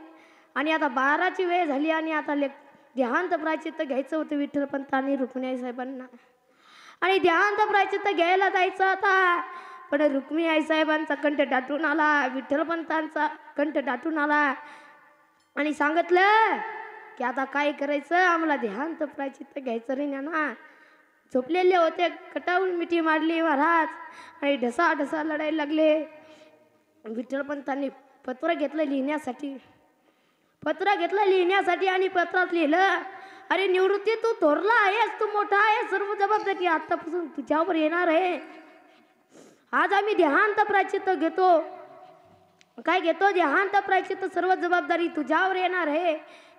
आणि आता 12ची वेळ झाली आणि आता देहांत प्रायचित्त घ्यायचं होतं विठ्ठलपंत आणि रुक्मिणी साहेबांना. आणि देहांत प्रायचित्त घ्यायला जायचं आता, पण रुक्मिणी आई साहेबांचा कंठ दाटून आला, विठ्ठलपंतांचा कंठ दाटून आला आणि सांगितलं की आता काय करायचं, आम्हाला देहांत प्रायचित्त घ्यायचं रे ना. झोपलेले होते, कटावून मिठी मारली महाराज आणि ढसा ढसा लढायला लागले. विठ्ठलपंतांनी पत्र घेतलं लिहिण्यासाठी, आणि पत्रात लिहिलं, अरे निवृत्ती तू थोरला आहेस, तू मोठा आहे, सर्व जबाबदारी आतापासून तुझ्यावर येणार आहे. आज आम्ही देहांत प्रायचित्त घेतो. काय घेतो? देहांत प्रायचित्त, सर्व जबाबदारी तुझ्यावर येणार आहे.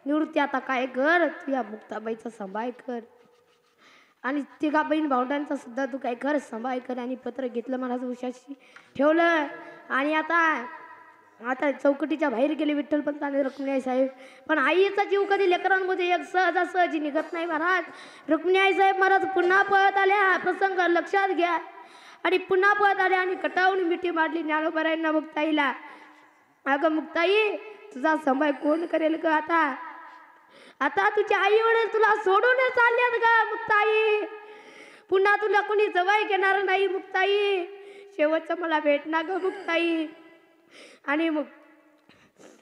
निवृत्ती आता काय कर, तुझ्या मुक्ताबाईचा सांभाळ कर आणि तिघा बहीण भावंडांचा सुद्धा तू काय कर, सांभाळ कर. आणि पत्र घेतलं महाराज, उशाशी ठेवलं आणि आता चौकटीच्या बाहेर गेले विठ्ठलपंत आणि रुक्मिणी साहेब. पण आईचा जीव कधी लेकरांमध्ये एक सहजासहजी निघत नाही महाराज. रुक्मिणी साहेब महाराज पुन्हा पळत आल्या, प्रसंग लक्षात घ्या. आणि पुन्हा पळत आल्या आणि कटावून मिठी मारली ज्ञानोबारायांना, मुक्ताईला. अगं मुक्ताई, तुझा सांभाळ कोण करेल ग आता तुझी आई वडील तुला सोडून चालल्यात ग मुक्ताई. पुन्हा तुला कोणी जवळ घेणार नाही मुक्ताई. शेवटचं मला भेटणार ग मुक्ताई. आणि मग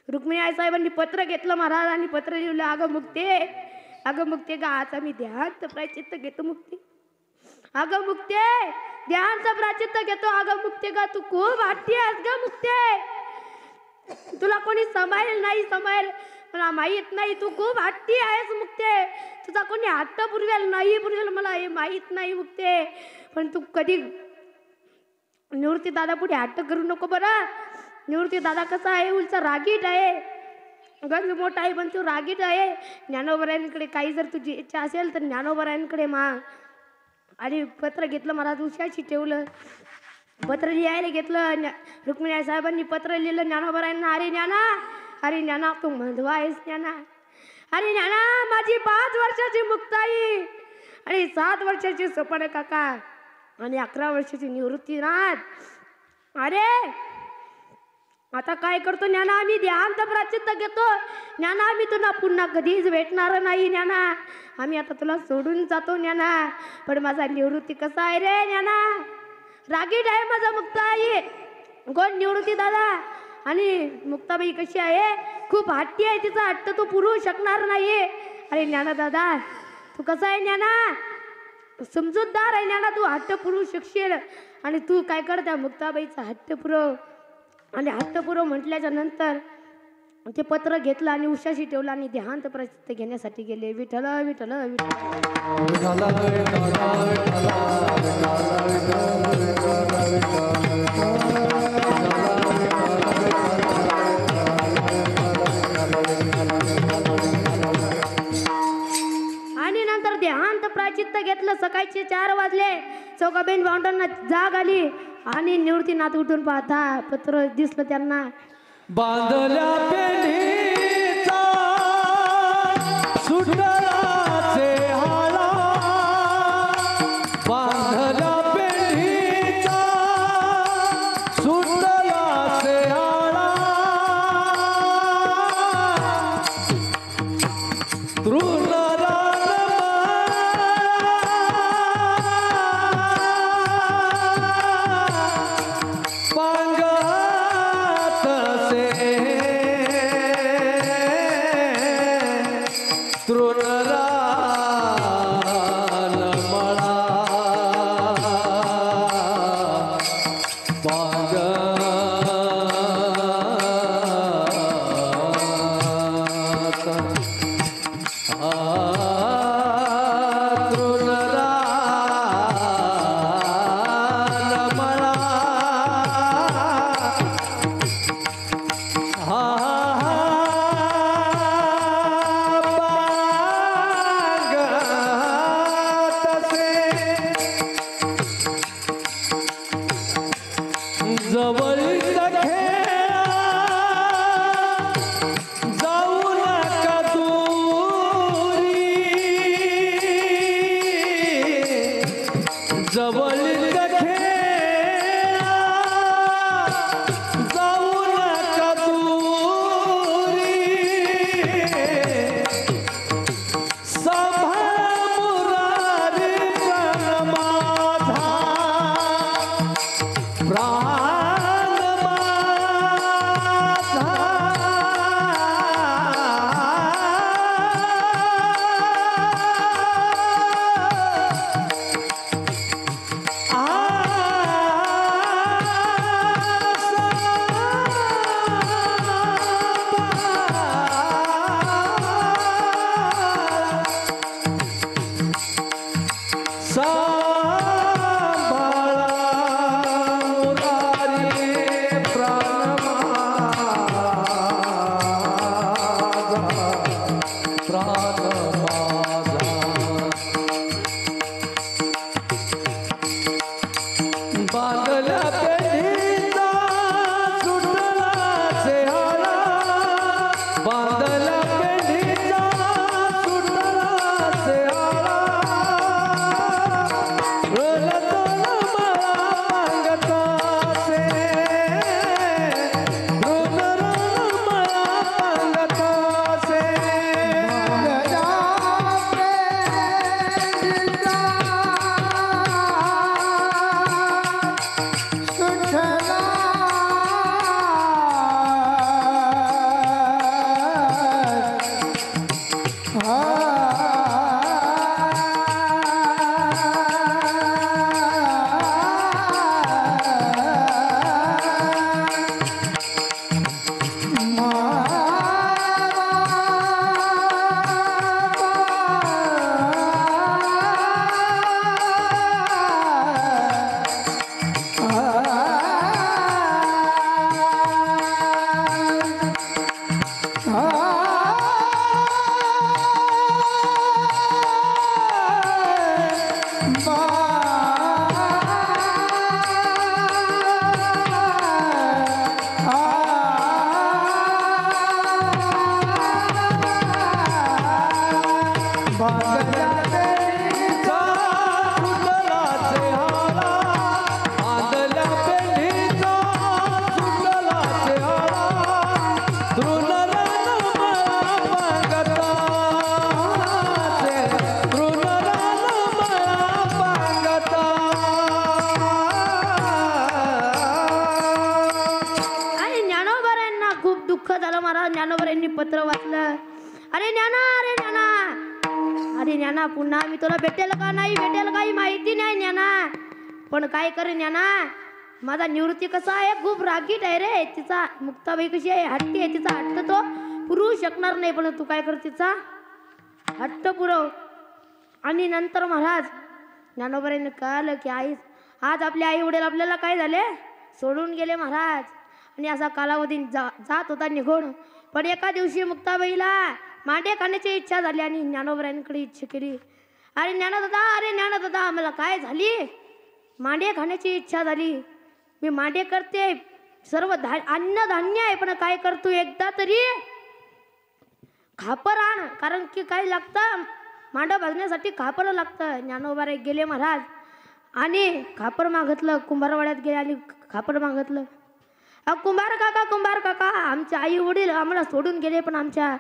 रुक्मिणी आई साहेबांनी पत्र घेतलं महाराज आणि पत्र लिहिलं, अगं मुक्ते ग, आज आम्ही देहांत प्रायचित्त घेतो मुक्ते. अगं मुक्ते, देहांत प्रायचित्त घेतो. अगं मुक्ते ग, तू खूप हट्टी आहेस ग मुक्ते. तुला कोणी सांभाळेल नाही, मला माहीत नाही, तू खूप हट्टी आहेस मुक्ते. तुझा कोणी हट्ट पुरवेल नाही मला हे माहीत नाही मुक्ते. पण तू कधी निवृत्ती दादा पुढे हट्ट करू नको बरं. निवृत्ती दादा कसा आहे, उलचा रागीट आहे, गंज मोठा आहे, पण तू रागीट आहे. ज्ञानोबरायांकडे काही जर तुझी इच्छा असेल तर ज्ञानोबरायांकडे माग. आणि पत्र घेतलं महाराज, उशाशी ठेवलं. पत्र लिहायला घेतलं. रुक्मिणी साहेबांनी पत्र लिहिलं ज्ञानोबरायांना. अरे ज्ञाना तू मधवा आहेस ज्ञाना. अरे ज्ञाना, माझी 5 वर्षाची मुक्ताई आणि 7 वर्षाची सपन काका आणि 11 वर्षाची निवृत्तीनाथ. अरे आता काय करतो ज्ञाना, आम्ही देहांत प्रायचित्त घेतो ज्ञाना. आम्ही तुला पुन्हा कधीच भेटणार नाही ज्ञाना. आम्ही आता तुला सोडून जातो ज्ञाना. पण माझा निवृत्ती कसा आहे रे ज्ञाना, रागीट आहे माझा मुक्ताई. कोण? निवृत्ती दादा. आणि मुक्ताबाई कशी आहे, खूप हट्टी आहे, तिचा हट्ट तू पुरवू शकणार नाही. अरे ज्ञाना दादा, तू कसा आहे ज्ञाना, समजूतदार आहे ज्ञाना, तू हट्ट पुरवू शकशील. आणि तू काय कर, त्या मुक्ताबाईचा हट्ट पुरव. आणि हट्ट पुरव म्हटल्याच्या नंतर ते पत्र घेतलं आणि उशाशी ठेवलं आणि देहांत प्रायचित्त घेण्यासाठी गेले. विठ्ठल विठ्ठल आणि नंतर देहांत प्रायचित्त घेतलं. सकाळचे 4 वाजले. चौघाबेन भावंडांना जाग आली आणि निवृत्तीनाथ उठून पाहता पत्र दिसलं त्यांना. बांधल्या पेढीचा सुटलाचे हाला, बांधल्या पेढीचा सुटलाचे हाला, जवळीच खेळा जाऊ नका दूरी जवळीच खेळा जाऊ नका दूरी सांभाळ मुरारी प्राण माझा बांधल्या पेढीचा सुटला चेहरा बांधल्या पेढीचा सुटला चेहरा रलतल मला मागतासे रुनर मला मागतासे दुःख झालं महाराज. ज्ञानोबा यांनी पत्र वाचलं. अरे ज्ञाना, अरे ज्ञाना, अरे ज्ञाना, पुन्हा मी तुला भेटेल का नाही भेटेल काही माहिती नाही ज्ञाना. पण काय करे ज्ञाना, माझा निवृत्ती कसा आहे, खूप रागीट आहे रे. तिचा मुक्ताबाई कशी आहे, हट्टी आहे. तिचा हट्ट तो पुरवू शकणार नाही. पण तू काय कर, तिचा हट्ट पुरव. आणि नंतर महाराज ज्ञानोबा यांनी कळलं की आज आपले आई वडील आपल्याला काय झाले, सोडून गेले महाराज. आणि असा कालावधी जात होता निघून. पण एका दिवशी मुक्ताबाईला मांडे खाण्याची इच्छा झाली आणि ज्ञानोबरायांकडे इच्छा केली. अरे ज्ञानदादा, अरे ज्ञानदादा, मला काय झाली, मांडे खाण्याची इच्छा झाली. मी मांडे करते, सर्व अन्नधान्य आहे, पण काय करतो, एकदा तरी खापर आण, कारण की काय लागतं, मांडा भाजण्यासाठी खापर लागतं. ज्ञानोबाराय गेले महाराज आणि खापर मागितलं. कुंभारवाड्यात गेले आणि खापर मागितलं. कुंभार काका, आमच्या आई वडील आम्हाला सोडून गेले, पण आमच्या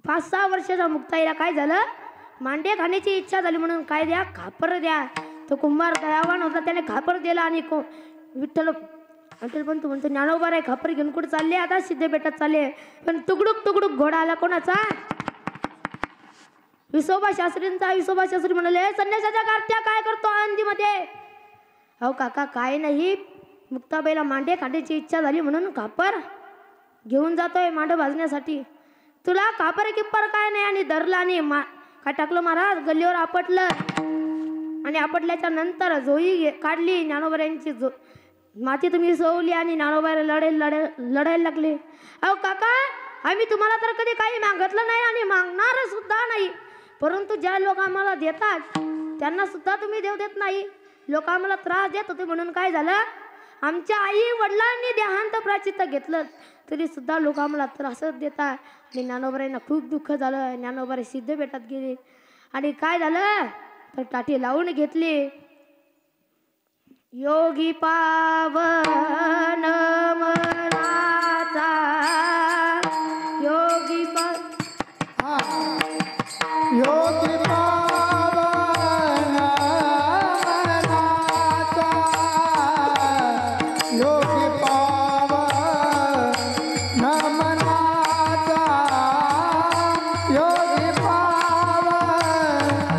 5-6 वर्षाच्या मुक्ताईला काय झालं, मांडे खाण्याची इच्छा झाली, म्हणून काय द्या, खापर द्या. तो कुंभार दयावान होता, त्याने खापर दिला. आणि विठ्ठल पण तू म्हणतो ज्ञानोबा रे खापर घेऊन कुठे चालले, आता सिद्धपेठात चालले. पण तुकडुक घोडा आला कोणाचा, विसोबा शास्त्रींचा. विसोबा शास्त्री म्हणाले, संन्यासाच्या कार्त्या काय करतो आंधीमध्ये. अहो काका, काय नाही, मुक्ताबाईला मांडे खाण्याची इच्छा झाली म्हणून खापर घेऊन जातोय मांड भाजण्यासाठी. तुला खापर किप्पर काय नाही. आणि धरला आणि काय टाकलं महाराज, गल्लीवर आपटलं. आणि आपटल्याच्या नंतर झोई काढली ज्ञानोबा यांची, माती तुम्ही सोवली आणि ज्ञानोबाला लढायला लागले. अहो काका, आम्ही तुम्हाला तर कधी काही मागितलं नाही आणि मागणार सुद्धा नाही, परंतु ज्या लोक आम्हाला देतात त्यांना सुद्धा तुम्ही देऊ देत नाही. लोक आम्हाला त्रास देत होते, म्हणून काय झालं, आमच्या आई वडिलांनी देहांत प्राचित्य घेतलं तरी सुद्धा लोक आम्हाला त्रासच देतात. आणि ज्ञानोबारांना खूप दुःख झालं. ज्ञानोबारे सिद्ध भेटात गेले आणि काय झालं तर टाटी लावून घेतली. योगी पावन मनाचा योगी योगी पावन मनाचा योगी पावन मनाचा योगी पावन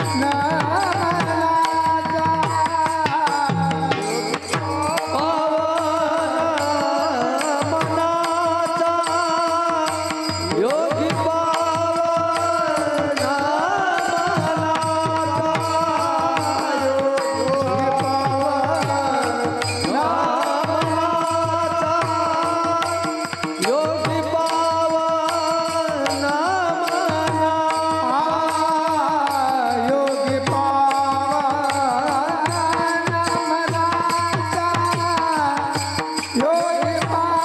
मनाचा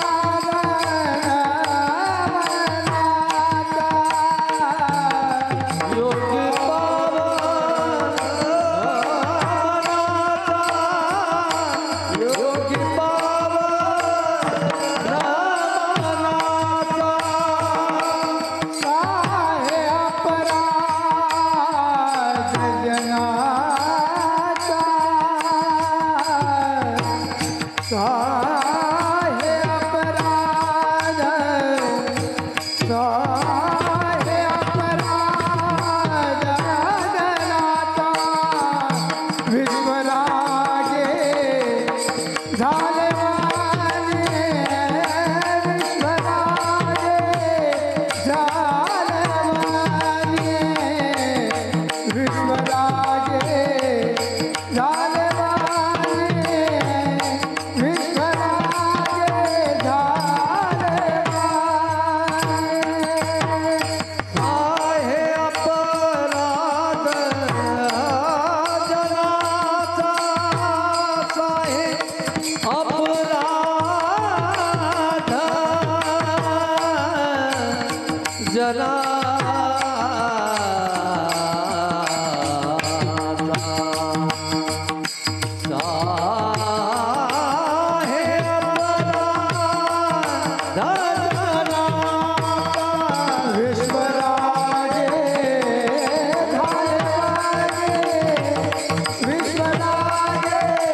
योगी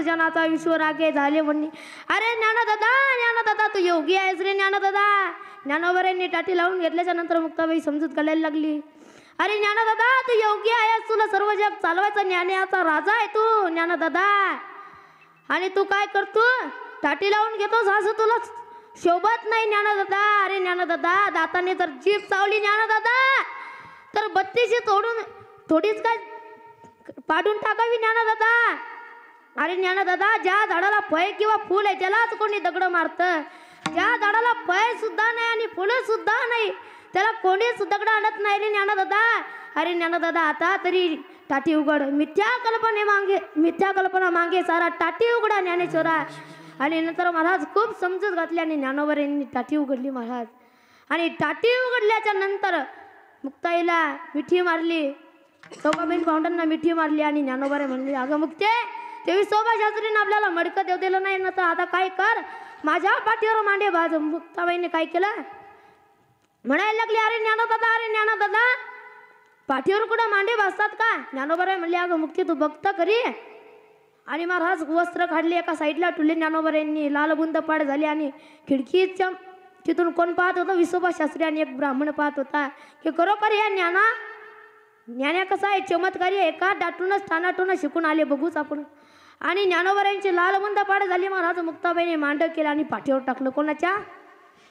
जनाचा विश्वरागे झाले म्हणणे. अरे ज्ञानदादा तू योगी आहेस रे ज्ञानदादा. ज्ञानोबारांनी टाटी लावून घेतल्याच्या नंतर मुक्ताबाई समजूत काढायला लागली. अरे ज्ञानदादा तू योगी आहेस, तुला सर्व जग चालवायचा ज्ञानाचा राजा आहे तू ज्ञानदादा. आणि तू काय करतो टाटी लावून घेतोस असं तुला शोभत नाही ज्ञानदादा. अरे ज्ञानदादा दाताने जर जीभ चावली ज्ञानदादा तर 32 तोडून थोडीच काय पाडून टाकावी ज्ञानदादा. अरे ज्ञानदादा ज्या झाडाला फळ किंवा फूल आहे त्यालाच कोणी दगड मारतं. ज्या झाडाला फळ सुद्धा नाही आणि फुलं सुद्धा नाही त्याला कोणीच दगड आणत नाही रे ज्ञानदादा. अरे ज्ञानदादा आता तरी टाटी उघड. मिथ्या कल्पना मागे सारा टाटी उघडा ज्ञानेश्वरा. आणि नंतर महाराज खूप समजूत घातली आणि ज्ञानोबारांनी टाटी उघडली महाराज. आणि टाटी उघडल्याच्या नंतर मुक्ताईला मिठी मारली, चौकाबेन पाहुण्यांना मिठी मारली आणि ज्ञानोबारे म्हणले अगं मुक्ते ते विसोबा शास्त्रीने आपल्याला मडकं देऊ दिलं नाही ना तर आता काय कर माझ्या पाठीवर मांडे भाज. मुक्ताबाईने काय केलं म्हणायला लागली अरे ज्ञानदादा पाठीवर कुठं मांडे भाजतात का. ज्ञानोबाराय म्हणले अगं मुक्ती तू बघता करी. आणि महाराज वस्त्र काढले एका साईडला ठुले. ज्ञानोबारांनी लाल बुंद पाड झाली आणि खिडकीच्या तिथून कोण पाहत होतं विसोबा शास्त्री आणि एक ब्राह्मण पाहत होता की खरोखर या ज्ञाना कसा आहे चमत्कारी एका दाटूनच ठाणाटून शिकून आले बघूच आपण. आणि ज्ञानोबारांची लाल बुंद पाड झाली. महाराज मुक्ताबाईने मांडव केलं आणि पाठीवर टाकलं कोणाच्या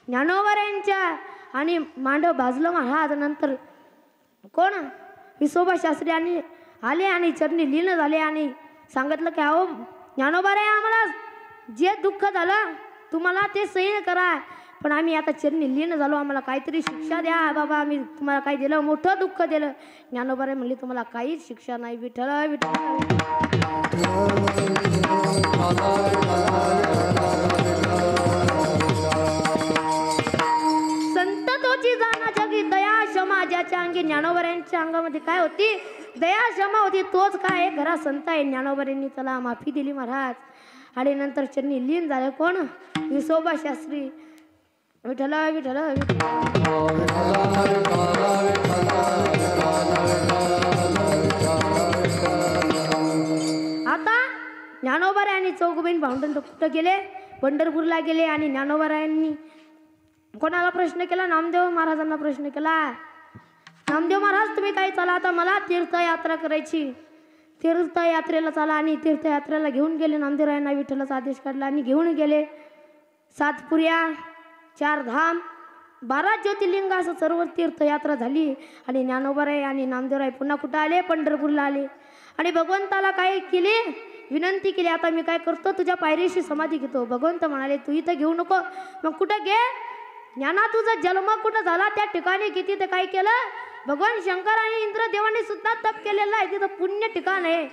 ज्ञानोबारांच्या. आणि मांडव भाजलं महाराज. नंतर कोण विसोबा शास्त्री आणि आले आणि चरणी लीन झाले आणि सांगितलं की अहो ज्ञानोबा रे, आम्हाला जे दुःख झालं तुम्हाला ते सहन करा, पण आम्ही आता चरणी लीन झालो, आम्हाला काहीतरी शिक्षा द्या बाबा, आम्ही तुम्हाला काही दिलं, मोठं दुःख दिलं. ज्ञानोबा रे म्हणले तुम्हाला काहीच शिक्षा नाही. विठ्ठल विठ्ठल. संत तोची जाना जगी दया क्षमा, ज्याच्या अंगी ज्ञानोबऱ्यांच्या अंगामध्ये काय होती? दया क्षमा होती. तोच काय घरा संत आहे. ज्ञानोबऱ्यांनी त्याला माफी दिली महाराज. आणि नंतर चरणी लीन झाले कोण? विसोबा शास्त्री. विठ्ठल विठ्ठल. आता ज्ञानोबा आणि चौघबहीण भावंड कुठं गेले? पंढरपूरला गेले. आणि ज्ञानोबारायांनी कोणाला प्रश्न केला? नामदेव महाराजांना प्रश्न केला. नामदेव महाराज तुम्ही काय चला, आता मला तीर्थयात्रा करायची, तीर्थयात्रेला चला. आणि तीर्थयात्रेला घेऊन गेले नामदेवरायांना. विठ्ठलाचा आदेश काढला आणि घेऊन गेले. 7 पुऱ्या 4 धाम 12 ज्योतिर्लिंग असं सर्व तीर्थयात्रा झाली. आणि ज्ञानोबाराय आणि नामदेवराय पुन्हा कुठं आले? पंढरपूरला आले. आणि भगवंताला काय केले? विनंती केली. आता मी काय करतो? तुझ्या पायरीशी समाधी घेतो. भगवंत म्हणाले तू इथं घेऊ नको. मग कुठं घे? ज्ञाना तुझा जन्म कुठं झाला त्या ठिकाणी किती ते काय केलं? भगवान शंकर आणि इंद्रदेवाने सुद्धा तप केलेलं आहे. तिथं पुण्य ठिकाण आहे.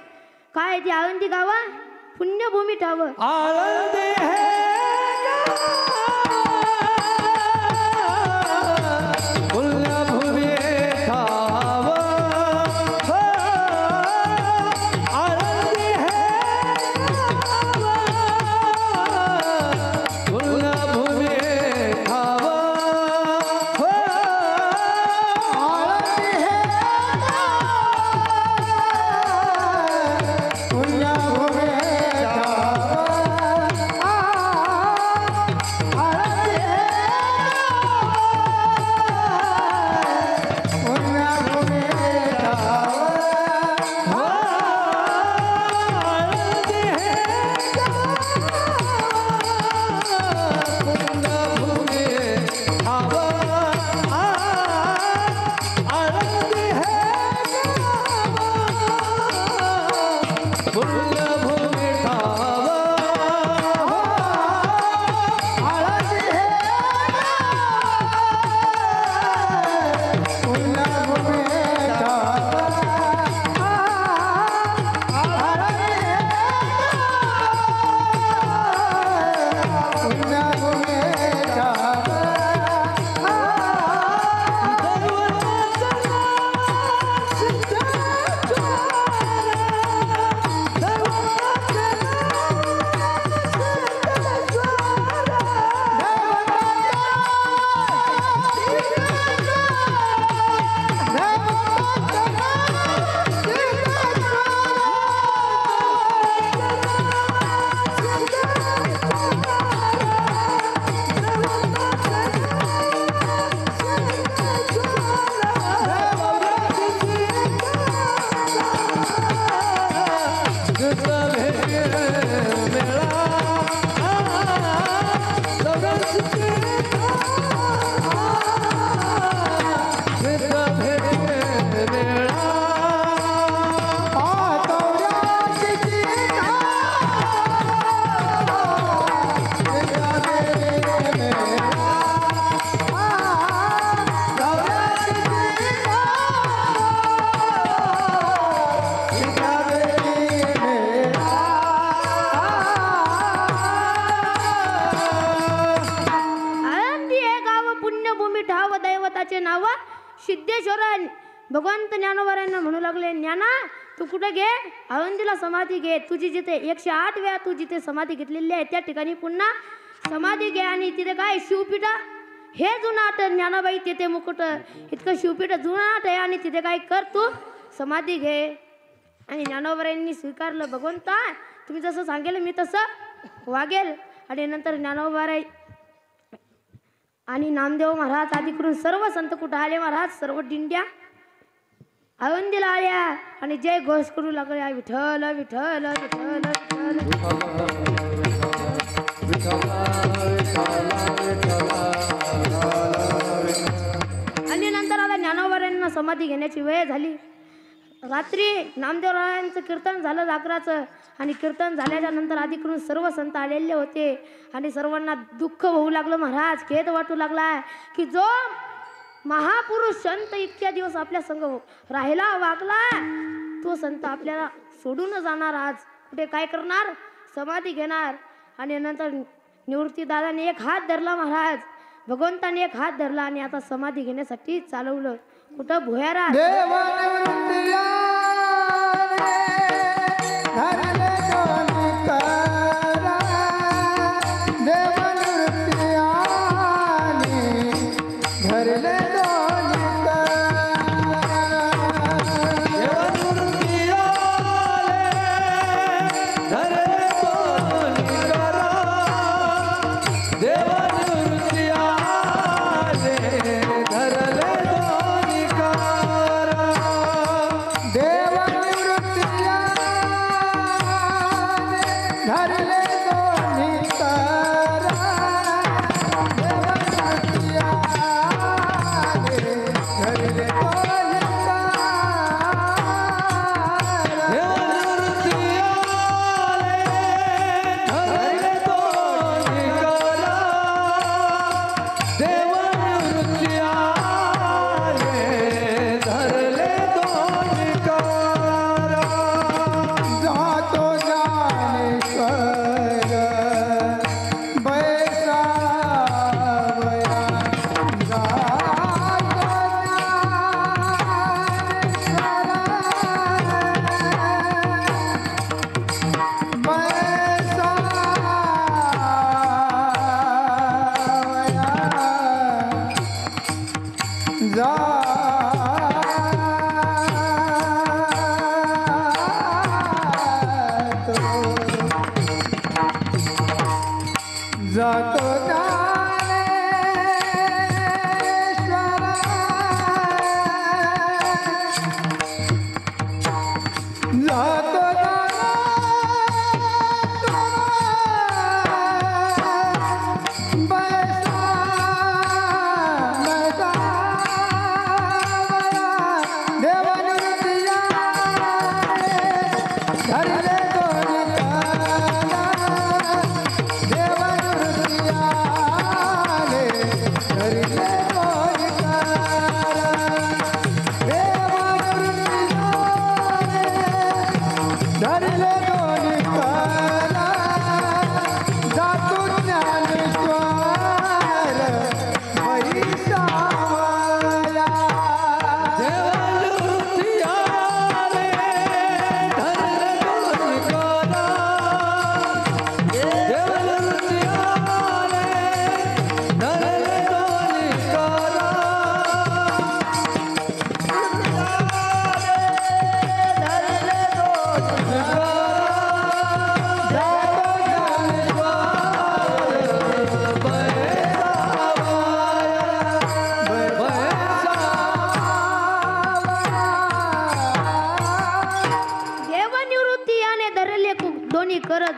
काय ती आळंदी गावा पुण्यभूमी ठाव. भगवंत ज्ञानोबारायांना म्हणू लागले ज्ञाना तू कुठे घे? आळंदीला समाधी घे. तुझी जिथे 108 वेळा तू जिथे समाधी घेतलेली आहे त्या ठिकाणी पुन्हा समाधी घे. आणि तिथे काय शिवपीठ हे जुनाट ज्ञानाबाई तिथे मुकुट इतकं शिवपीठ जुनाट आहे. आणि तिथे काय कर तू समाधी घे. आणि ज्ञानोबारायांनी स्वीकारलं. भगवंता तुम्ही जसं सांगेल मी तसं वागेल. आणि नंतर ज्ञानोबाराय आणि नामदेव महाराज आदी करून सर्व संत कुठं आले महाराज? सर्व दिंड्या आळंदीला आल्या आणि जय घोष करू लागल्या विठ्ठल विठ्ठल विठ्ठल आणि नंतर आता ज्ञानोबारायांना समाधी घेण्याची वेळ झाली. रात्री नामदेवरायांचं कीर्तन झालं जागराचं आणि कीर्तन झाल्याच्या नंतर आधीकडून सर्व संत आलेले होते आणि सर्वांना दुःख होऊ लागलं महाराज, खेद वाटू लागला की जो महापुरुष संत इतक्या दिवस आपल्या संग राहिला वागला तो संत आपल्याला सोडून जाणार, आज कुठे काय करणार, समाधी घेणार. आणि नंतर निवृत्ती दादाने एक हात धरला महाराज, भगवंताने एक हात धरला आणि आता समाधी घेण्यासाठी चालवलं कुठं भुयारा.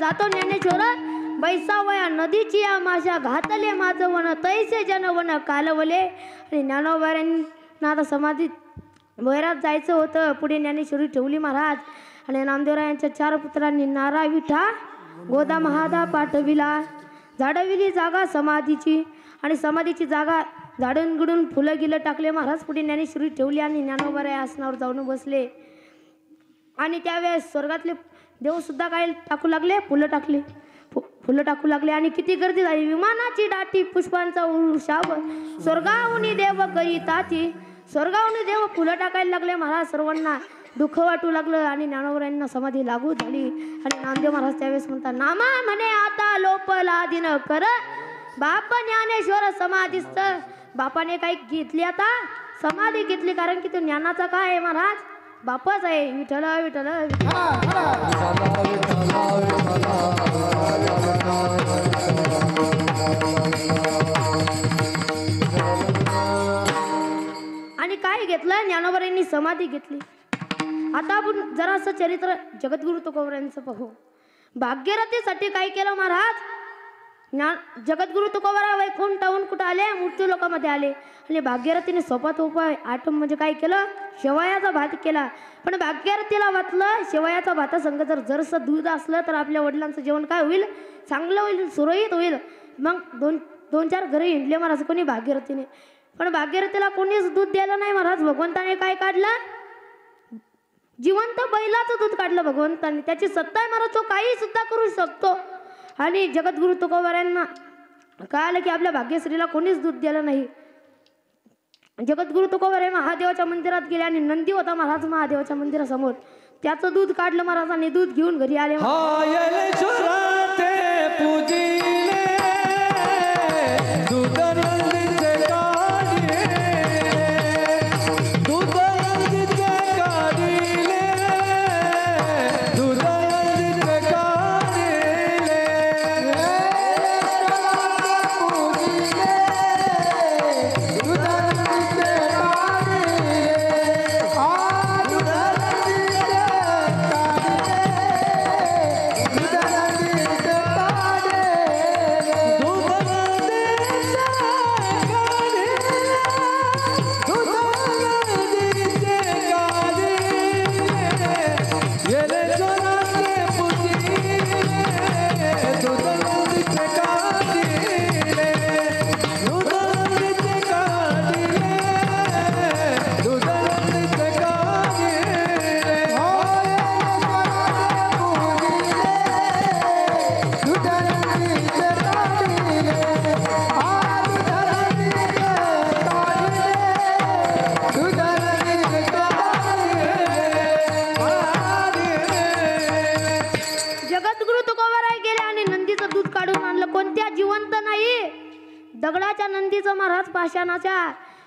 जातो ज्ञानेश्वर बैसावया नदीची या माझ्या घातले माझं वन तैसे जनवन कालवले. आणि ज्ञानोबाऱ्यांना आता समाधीत भैरात जायचं होतं. पुढे ज्ञानेश्वरी ठेवली महाराज. आणि नामदेवरायांच्या 4 पुत्रांनी नारा विठा गोदा महादा पाठविला. झाडविली जागा समाधीची आणि समाधीची जागा झाडून गिडून फुलं गिलं टाकले महाराज. पुढे ज्ञानेश्वरी ठेवली आणि ज्ञानोबाऱ्या आसनावर जाऊन बसले. आणि त्यावेळेस स्वर्गातले देव सुद्धा काय टाकू लागले, फुलं टाकू लागले. आणि किती गर्दी झाली. विमानाची दाटी पुष्पांचा उशाव स्वर्गाहून देव करीताची. स्वर्गाहून देव फुलं टाकायला लागले महाराज. सर्वांना दुःख वाटू लागलं आणि ज्ञानोबाऱ्यांना समाधी लागू झाली. आणि नामदेव महाराज त्यावेळेस म्हणतात, नामा म्हणे आता लोपला दिन कर. बाप ज्ञानेश्वर समाधीस्थ. बापाने काय घेतली, आता समाधी घेतली. कारण की तो ज्ञानाचा काय आहे महाराज, बापच आहे. विठ्ठल विठ्ठल आणि काय घेतलं, ज्ञानोबाऱ्यांनी समाधी घेतली. आता आपण जरासं चरित्र जगद्गुरु तुकोबारायांचं पाहू. भाग्यरथीसाठी काय केलं महाराज, जगद्गुरु तुकोबाराय वैकुंठाहून कुठं आले मृत्यू लोकामध्ये आले आणि भागीरथीने सोपात उपाय आटम म्हणजे काय केलं शेवयाचा भात केला. पण भागीरथीला वाटलं शेवयाचा भातासंग जर जरसं दूध असलं तर आपल्या वडिलांचं जेवण काय होईल चांगलं होईल सुरळीत होईल. मग दोन चार घरी हिंडले महाराज कोणी भागीरथीने. पण भागीरथीला कोणीच दूध द्यायला नाही महाराज. भगवंताने काय काढलं जिवंत बैलाचं दूध काढलं भगवंताने. त्याची सत्ता आहे महाराज तो काही सुद्धा करू शकतो. आणि जगद्गुरु तुकोबारायांना कळालं की आपल्या भाग्यश्रीला कोणीच दूध दिलं नाही. जगद्गुरु तुकोबाराय महादेवाच्या मंदिरात गेले आणि नंदी होता महाराज महादेवाच्या मंदिरासमोर त्याचं दूध काढलं महाराजांनी दूध घेऊन घरी आले. दगडाच्या नंदीचं महाराज पाषाणाच्या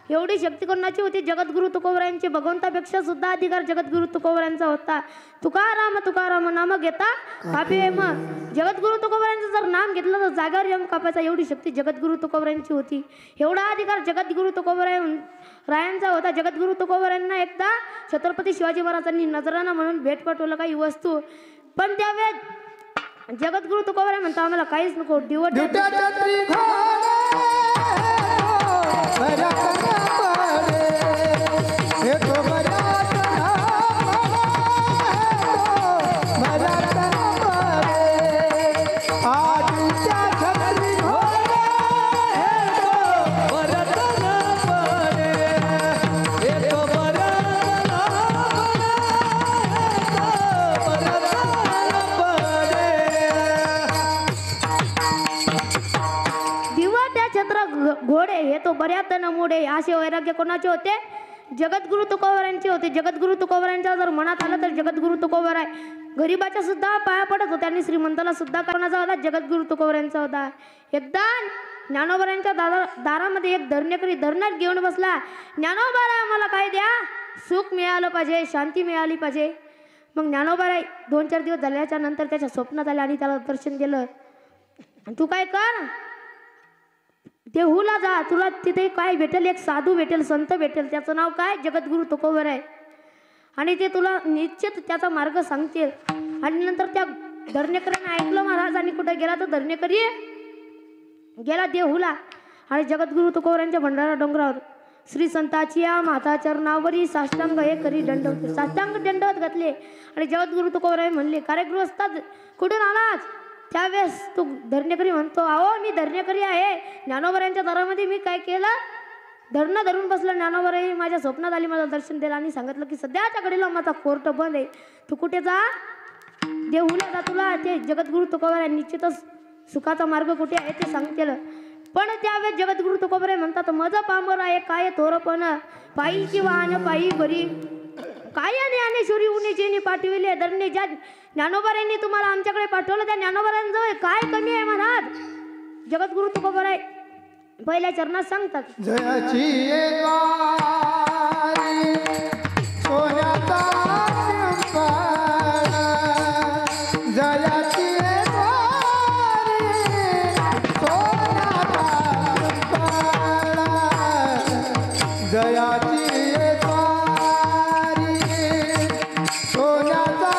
एवढी शक्ती कोणाची होती जगद्गुरु तुकोबारायांची. भगवंतापेक्षा सुद्धा अधिकार जगद्गुरु तुकोबारायांचा होता. तुकाराम तुकाराम नाम घेता कापे मग. जगद्गुरु तुकोबारायांचं जर नाम घेतलं तर जागावर यम कापायचा एवढी शक्ती जगद्गुरु तुकोबारायांची होती. एवढा अधिकार जगद्गुरु तुकोबारायांचा होता. जगद्गुरु तुकोबारायांना एकदा छत्रपती शिवाजी महाराजांनी नजराना म्हणून भेट पाठवलं काही वस्तू. पण त्यावेळेस जगद्गुरु तुकोबाराय म्हणता आम्हाला काहीच नको दिवट घोडे हे तो बऱ्याच नमुडे असे वैराग्य कोणाचे होते जगद्गुरु तुकोबारायांचे होते. जगद्गुरु तुकोबारायांच्या जर मनात आलं तर जगद्गुरु तुकोबाराय गरीबाच्या सुद्धा पाया पडत होते आणि श्रीमंताला सुद्धा करण्याचा होता जगद्गुरु तुकोबारायांचा होता. एकदा ज्ञानोबारायांच्या दारामध्ये एक धरणेकरी धरणात घेऊन बसला. ज्ञानोबाराय आम्हाला काय द्या सुख मिळालं पाहिजे शांती मिळाली पाहिजे. मग ज्ञानोबाराय 2-4 दिवस झाल्याच्या नंतर त्याच्या स्वप्नात आले आणि त्याला दर्शन दिलं. तू काय कर देहूला जा तुला तिथे काय भेटेल एक साधू भेटेल संत भेटेल त्याचं नाव काय जगद्गुरु तुकोबाराय आणि ते तुला निश्चित त्याचा मार्ग सांगतील. आणि नंतर त्या धरणेकरांनी ऐकलं महाराज आणि कुठे गेला तर धरणेकरी गेला देहूला आणि जगद्गुरु तुकोबारायांच्या भंडारा डोंगरावर श्री संताची या माता चरणावरी साष्टांग हे करी दंडवत साष्टांग दंडवत घातले. आणि जगद्गुरु तुकोबाराय म्हणले कार्यगृहस्थात कुठून आलाच. त्यावेळेस तू धरणेकरी म्हणतो अहो मी धरणेकरी आहे. ज्ञानोबारायांच्या दारामध्ये मी काय केलं धरणं धरून बसलं. ज्ञानोबाराय माझ्या स्वप्नात आली मला दर्शन दिलं आणि सांगितलं की सध्याच्या घडीला माझा कोर्ट बंद आहे तू कुठे जा देहूला जा तुला ते जगद्गुरु तुकोबाराय निश्चितच सुखाचा मार्ग कुठे आहे ते सांगतील. पण त्यावेळेस जगद्गुरु तुकोबाराय म्हणतात माझं पामर आहे काय थोरपण पायीची वाहन पायी बरी काय ज्ञानेश्वरी उन्हीचेनी पाठविले धरणे. ज्या ज्ञानोबारायांनी तुम्हाला आमच्याकडे पाठवलं त्या ज्ञानोबारायांजवळ काय कमी आहे महाराज. जगद्गुरु तुकोबाराय पहिल्या चरणात सांगतात जयाची सोन्याचा जयाची जयाची सोन्याचा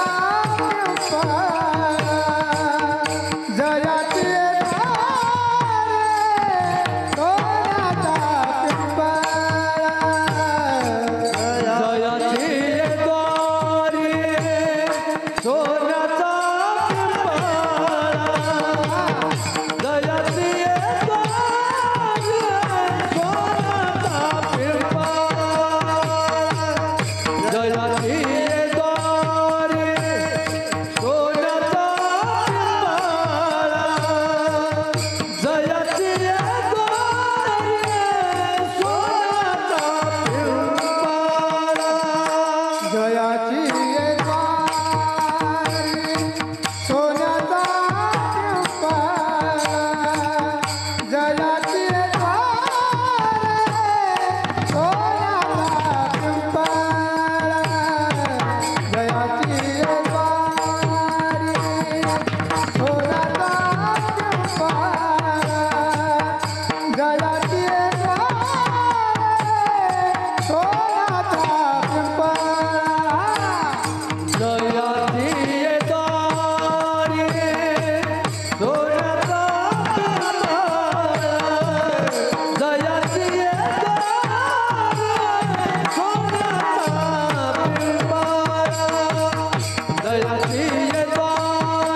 जयाची ये द्वारी सोन्याचा पिंपळा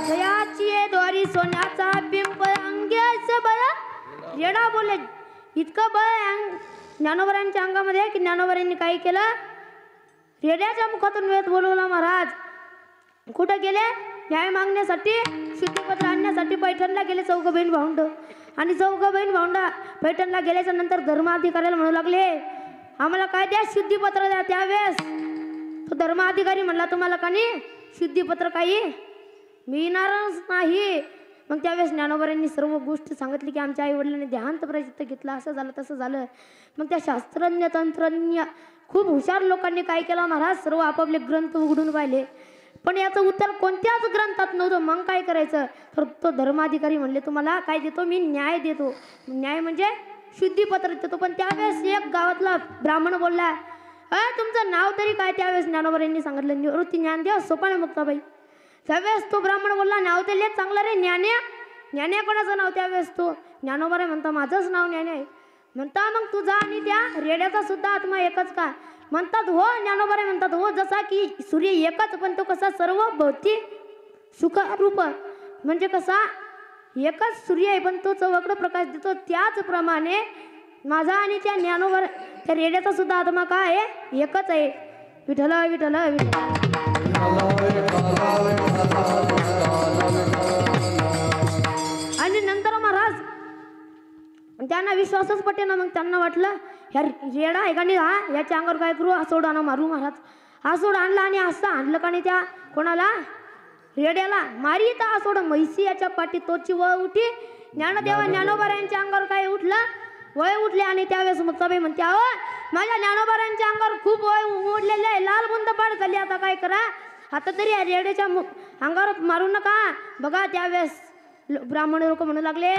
जयाची ये द्वारी सोन्याचा पिंपळा येडा बोलले इतकं बळ ज्ञानोबरांच्या अंगामध्ये की ज्ञानोबरांनी काय केलं रेड्याच्या मुखातून वेद बोलवला महाराज कुठं गेले न्याय मागण्यासाठी शुद्धीपत्र आणण्यासाठी पैठणला गेले चौघ बहीण भावंड आणि चौघ बहीण भावंडा पैठणला गेल्याच्या नंतर धर्माधिकाऱ्याला म्हणू लागले आम्हाला काय द्या शुद्धीपत्र द्या त्यावेळेस तो धर्माधिकारी म्हणला तुम्हाला का नाही शुद्धीपत्र काही मिळणारच नाही मग त्यावेळेस ज्ञानोबरांनी सर्व गोष्ट सांगितली की आमच्या आई वडिलांनी देहांत प्रायश्चित्त घेतला असं झालं तसं झालं मग त्या शास्त्रज्ञ तंत्रज्ञ खूप हुशार लोकांनी काय केलं महाराज सर्व आपापले ग्रंथ उघडून पाहिले पण याचं उत्तर कोणत्याच ग्रंथात नव्हतं मग काय करायचं तर तो धर्माधिकारी म्हणले तुम्हाला काय देतो मी न्याय देतो न्याय म्हणजे शुद्धीपत्र देतो पण त्यावेळेस एक गावातला ब्राह्मण बोलला तुमचं नाव तरी काय त्यावेळेस ज्ञानोबरांनी सांगितलं निवृत्ती ज्ञानदेव सोपाने मुक्ताबाई त्यावेळेस तो ब्राह्मण बोलला नाव ते लिहित चांगलं रे ज्ञान्या ज्ञान्या कोणाचं नाव त्यावेळेस तो ज्ञानोबराय म्हणता माझंच नाव ज्ञान्या आहे म्हणता मग तू जा आणि त्या रेड्याचा सुद्धा आत्मा एकच का म्हणतात हो ज्ञानोबराय म्हणतात हो जसा की सूर्य एकच पण तो कसा सर्व भौतिक सुखरूप म्हणजे कसा एकच सूर्य आहे पण तो चौकडं प्रकाश देतो त्याचप्रमाणे माझा आणि त्या ज्ञानोबर त्या रेड्याचा सुद्धा आत्मा काय आहे एकच आहे विठ्ठल विठ्ठल विठ्ठल आणि नंतर महाराज त्यांना विश्वासच पटेना मग त्यांना वाटलं ह्या रेडा आहे का नाही हा याच्या अंगावर काय करू आसोड आणा मारू महाराज आसोड आणला आणि असं आणलं का नाही त्या कोणाला रेड्याला मारी तर आसोड म्हैसी याच्या पाठी तोची वळ उठी ज्ञानदेवा ज्ञानोबरायांच्या अंगावर काय उठलं वय उठले आणि त्यावेळेस मुक्ताबाई म्हणते अहो माझ्या ज्ञानोबरायांच्या अंगावर खूप वय उडलेले आहे लाल बुंद पाड झाली आता काय करा आता तरी रेड्याच्या अंगावर मारू नका बघा त्यावेळेस ब्राह्मण लोक म्हणू लागले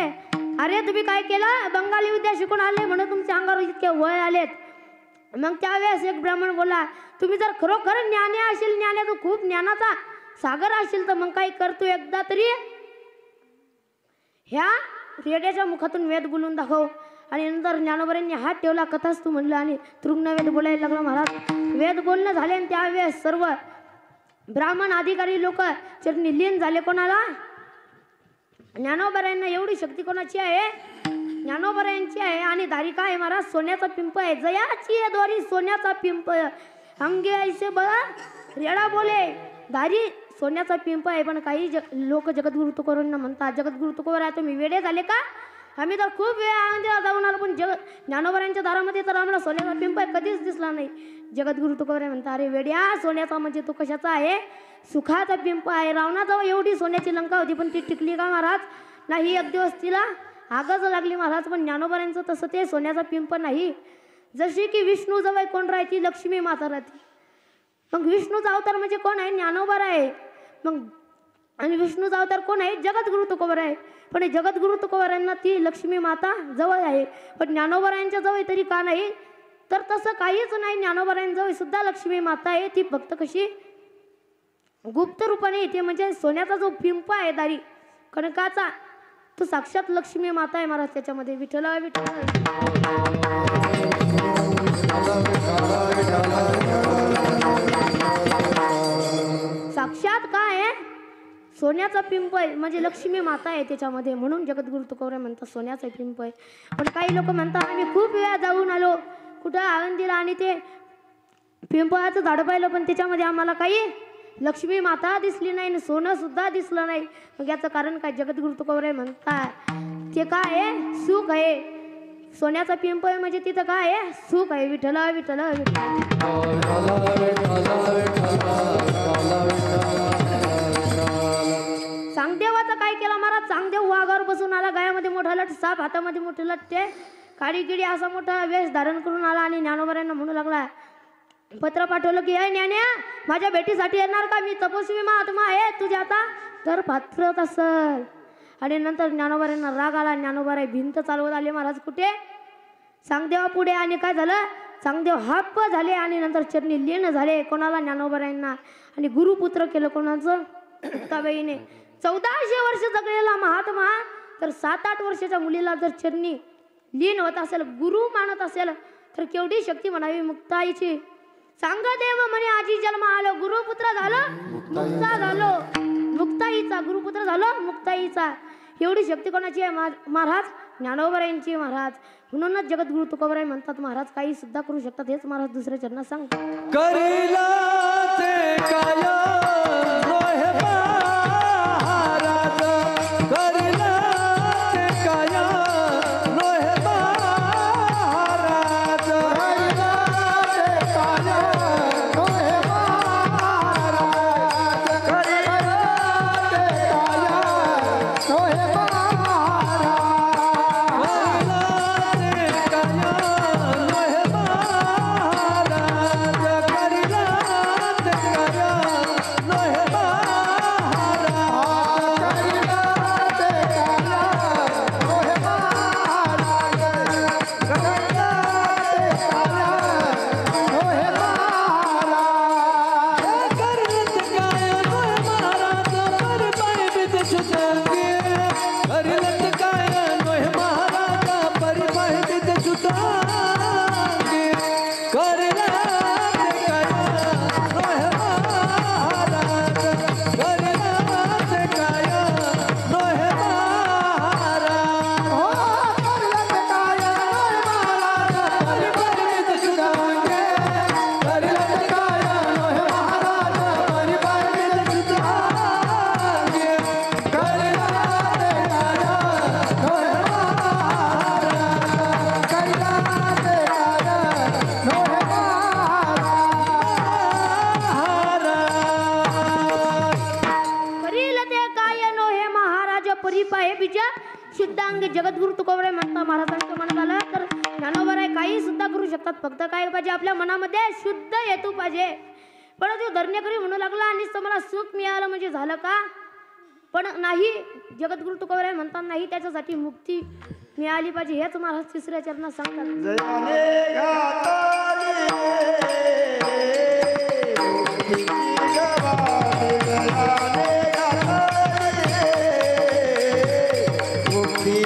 अरे तुम्ही काय केलं बंगाली विद्या शिकून आले म्हणून तुमच्या अंगावर इतके वय आलेत मग त्यावेळेस एक ब्राह्मण बोला तुम्ही जर खरोखर ज्ञानी असेल ज्ञाने तू खूप ज्ञानाचा सागर असेल तर मग काय करतो एकदा तरी ह्या रेड्याच्या मुखातून वेद बोलून दाखव आणि नंतर ज्ञानोबरांनी हात ठेवला कथाच तू म्हणलं आणि तृग्न वेद बोलायला लागला महाराज वेद बोलणं झाले आणि त्यावेळेस सर्व ब्राह्मण अधिकारी लोक चरणी लीन झाले कोणाला ज्ञानोबरायांना एवढी शक्ती कोणाची आहे ज्ञानोबरायांची आहे आणि दारी काय महाराज सोन्याचा पिंप आहे जयाची आहे द्वारी सोन्याचा पिंप अंगे ऐसे बळा रेडा बोले दारी सोन्याचा पिंप आहे पण काही लोक जगद्गुरु तुकोबांना म्हणतात जगद्गुरु तुकोबा आहे तुम्ही वेडे झाले का आम्ही तर खूप वेळ आनंदीला जाऊन आलो पण ज्ञानोबरांच्या दारामध्ये तर आम्हाला सोन्याचा पिंप आहे कधीच दिसला नाही जगद्गुरु तुकोबा म्हणता अरे वेड्या सोन्याचा म्हणजे तो कशाचा आहे सुखाचा पिंप आहे रावणाजवळ एवढी सोन्याची लंका होती पण ती टिकली का महाराज नाही एक दिवस तिला आगच लागली महाराज पण ज्ञानोबरांचं तसं ते सोन्याचा पिंप नाही जशी की विष्णू जवळ कोण राहते लक्ष्मी माता राहते मग विष्णूचा अवतार म्हणजे कोण आहे ज्ञानोबा आहे मग आणि विष्णूचा अवतार कोण आहे जगद्गुरु तुकोबा आहे पण जगद्गुरु तुकोबांना ती लक्ष्मी माता जवळ आहे पण ज्ञानोबरायांच्या जवळ तरी का नाही तर तसं काहीच नाही. ज्ञानोबारांजवळ सुद्धा लक्ष्मी माता आहे. ती फक्त कशी गुप्त रूपाने येते. म्हणजे सोन्याचा जो पिंप आहे दारी कणकाचा तो साक्षात लक्ष्मी माता आहे महाराज. त्याच्यामध्ये विठ्ठल विठ्ठल साक्षात काय आहे सोन्याचा पिंप आहे. म्हणजे लक्ष्मी माता आहे त्याच्यामध्ये. म्हणून जगद्गुरु तुकोबराय म्हणतात सोन्याचा पिंप आहे. पण काही लोक म्हणतात आम्ही खूप वेळा जाऊन आलो कुठं आळंदीला आणि ते पिंपळाचं झाड पाहिलं पण त्याच्यामध्ये आम्हाला काही लक्ष्मी माता दिसली नाही आणि सोनं सुद्धा दिसलं नाही. मग याचं कारण काय? जगद्गुरु तुकोबराय म्हणतात ते काय आहे सुख आहे. सोन्याचा पिंप आहे म्हणजे तिथं काय आहे सुख आहे. विठ्ठल विठ्ठल चांगदेवाचा काय केला महाराज? चांगदेव वाघावर बसून आला. गायामध्ये मोठा लट, साप हातामध्ये मोठे लट्टे, काडी किडी असा मोठा वेश धारण करून आला आणि ज्ञानोबारांना म्हणू लागला पत्र पाठवलं की अय ज्ञान्या माझ्या भेटीसाठी येणार का? मी तपस्वी महात्मा आहे तुझ्या आता तर पात्रत असल. आणि नंतर ज्ञानोबारांना राग आला. ज्ञानोबाराय भिंत चालवत आले महाराज कुठे? चांगदेवा पुढे. आणि काय झालं? चांगदेव हाप झाले आणि नंतर चरणी लीन झाले. कोणाला? ज्ञानोबारांना. आणि गुरुपुत्र केलं कोणाचं? मुक्ताबाईने. 1400 वर्ष जगलेला महात्मा तर 7-8 वर्षाच्या मुलीला जर चरणी लीन होत असेल गुरु मानत असेल तर केवढी शक्ती म्हणावी मुक्ताईची. सांगदेव म्हणे आजी जन्म आलो गुरुपुत्र झालं मुक्ता झालो. मुक्ताईचा गुरुपुत्र झालो मुक्ताईचा. एवढी शक्ती कोणाची आहे महाराज? ज्ञानोबारायांची महाराज. म्हणूनच जगद्गुरु तुकोबराय म्हणतात महाराज काही सुद्धा करू शकतात. हेच महाराज दुसऱ्या चरणात सांगतात. करीला ते काय रोहे महाराज करीला ते काय रोहे महाराज करीला ते काय रोहे महाराज करीला ते काय रोहे शुद्धांग जगद्गुरु तुकोबराय म्हणता महाराजांच्या मनात आलं तर ज्ञानोबाराय काही सुद्धा करू शकतात. फक्त काय पाहिजे? आपल्या मनामध्ये शुद्ध हेतू पाहिजे. पण तो धर्मेकरी म्हणू लागला आणि मला सुख मिळालं म्हणजे झालं का? पण नाही. जगद्गुरु तुकोबराय म्हणतात नाही त्याच्यासाठी मुक्ती मिळाली पाहिजे. हेच महाराज तिसऱ्या चरणात सांगतात. मुक्ती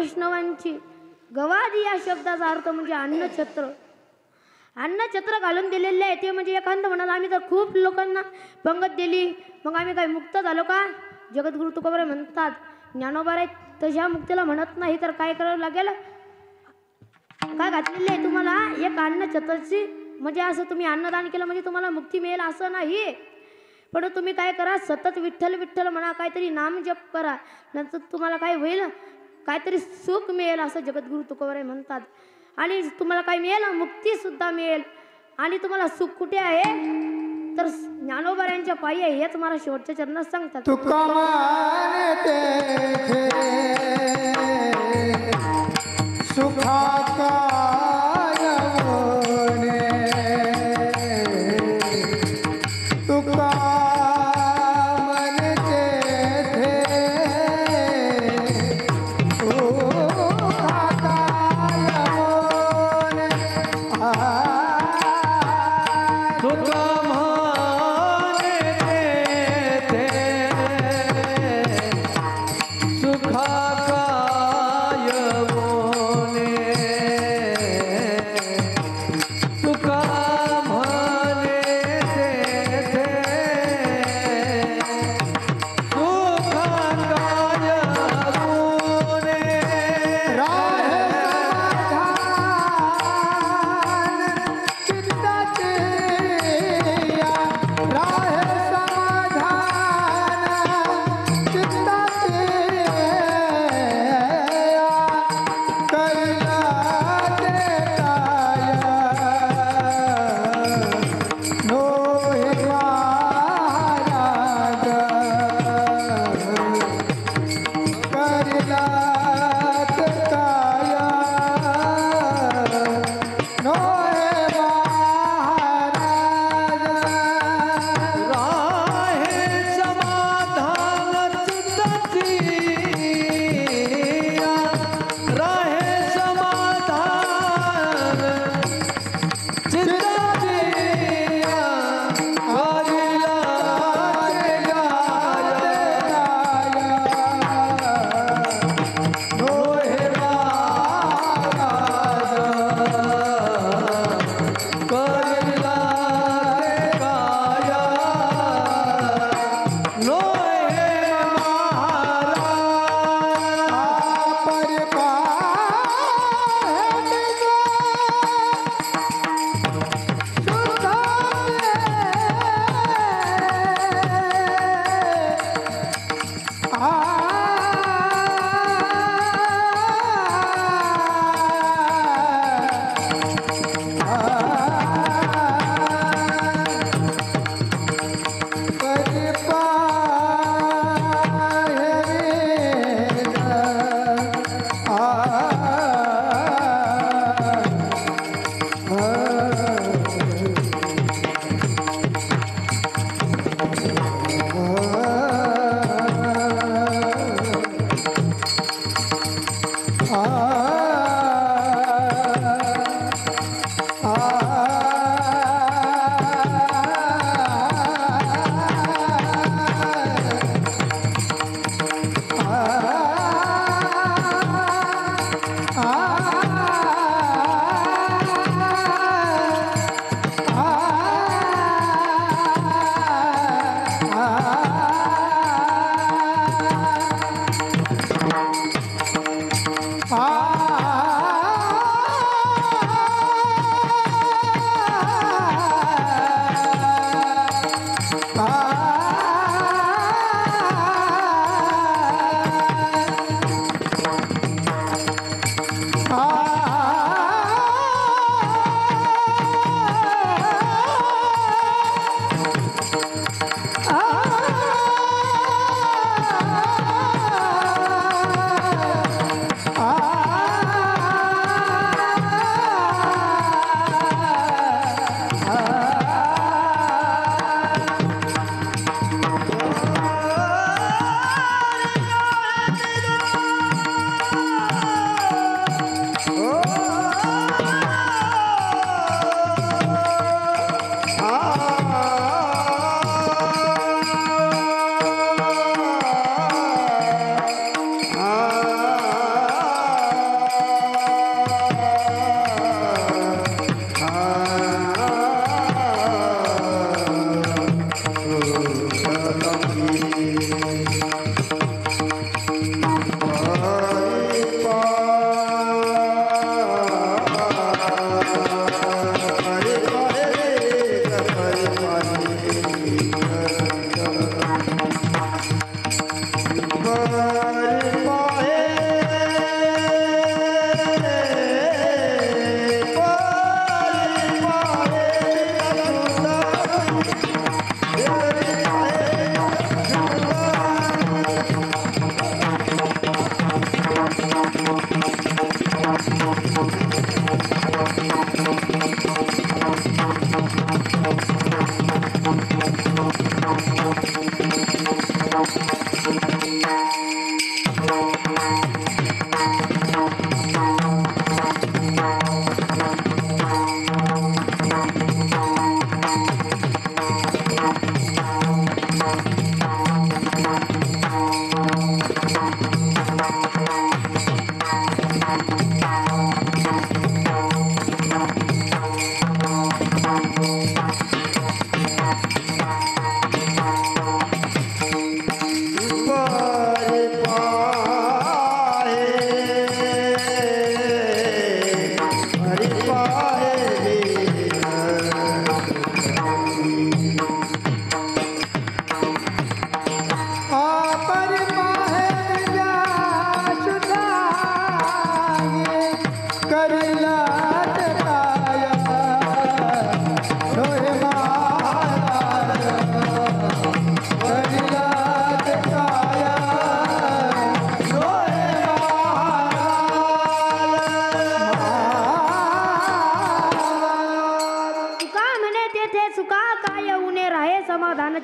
वैष्णवांची गवादी या शब्दाचा अर्थ म्हणजे अन्नछत्र. अन्नछत्र घालून दिलेले आहे ते म्हणजे एखादं म्हणाल आम्ही तर खूप लोकांना पंगत दिली मग आम्ही काय मुक्त झालो का? जगद्गुरु तुकोबाराय म्हणतात ज्ञानोबाराय तशा मुक्तीला म्हणत नाही तर काय करावं लागेल? काय घातलेली आहे तुम्हाला एक अन्नछत्राची म्हणजे असं तुम्ही अन्नदान केलं म्हणजे तुम्हाला मुक्ती मिळेल असं नाही. पण तुम्ही काय करा सतत विठ्ठल विठ्ठल म्हणा काहीतरी नाम जप करा नंतर तुम्हाला काय होईल काहीतरी सुख मिळेल असं जगद्गुरु तुकोबाराय म्हणतात. आणि तुम्हाला काय मिळेल मुक्ती सुद्धा मिळेल. आणि तुम्हाला सुख कुठे आहे तर ज्ञानोबारायांच्या पायी आहे हेच मला शेवटच्या चरणात सांगतात. तुका मानते सुखा तुका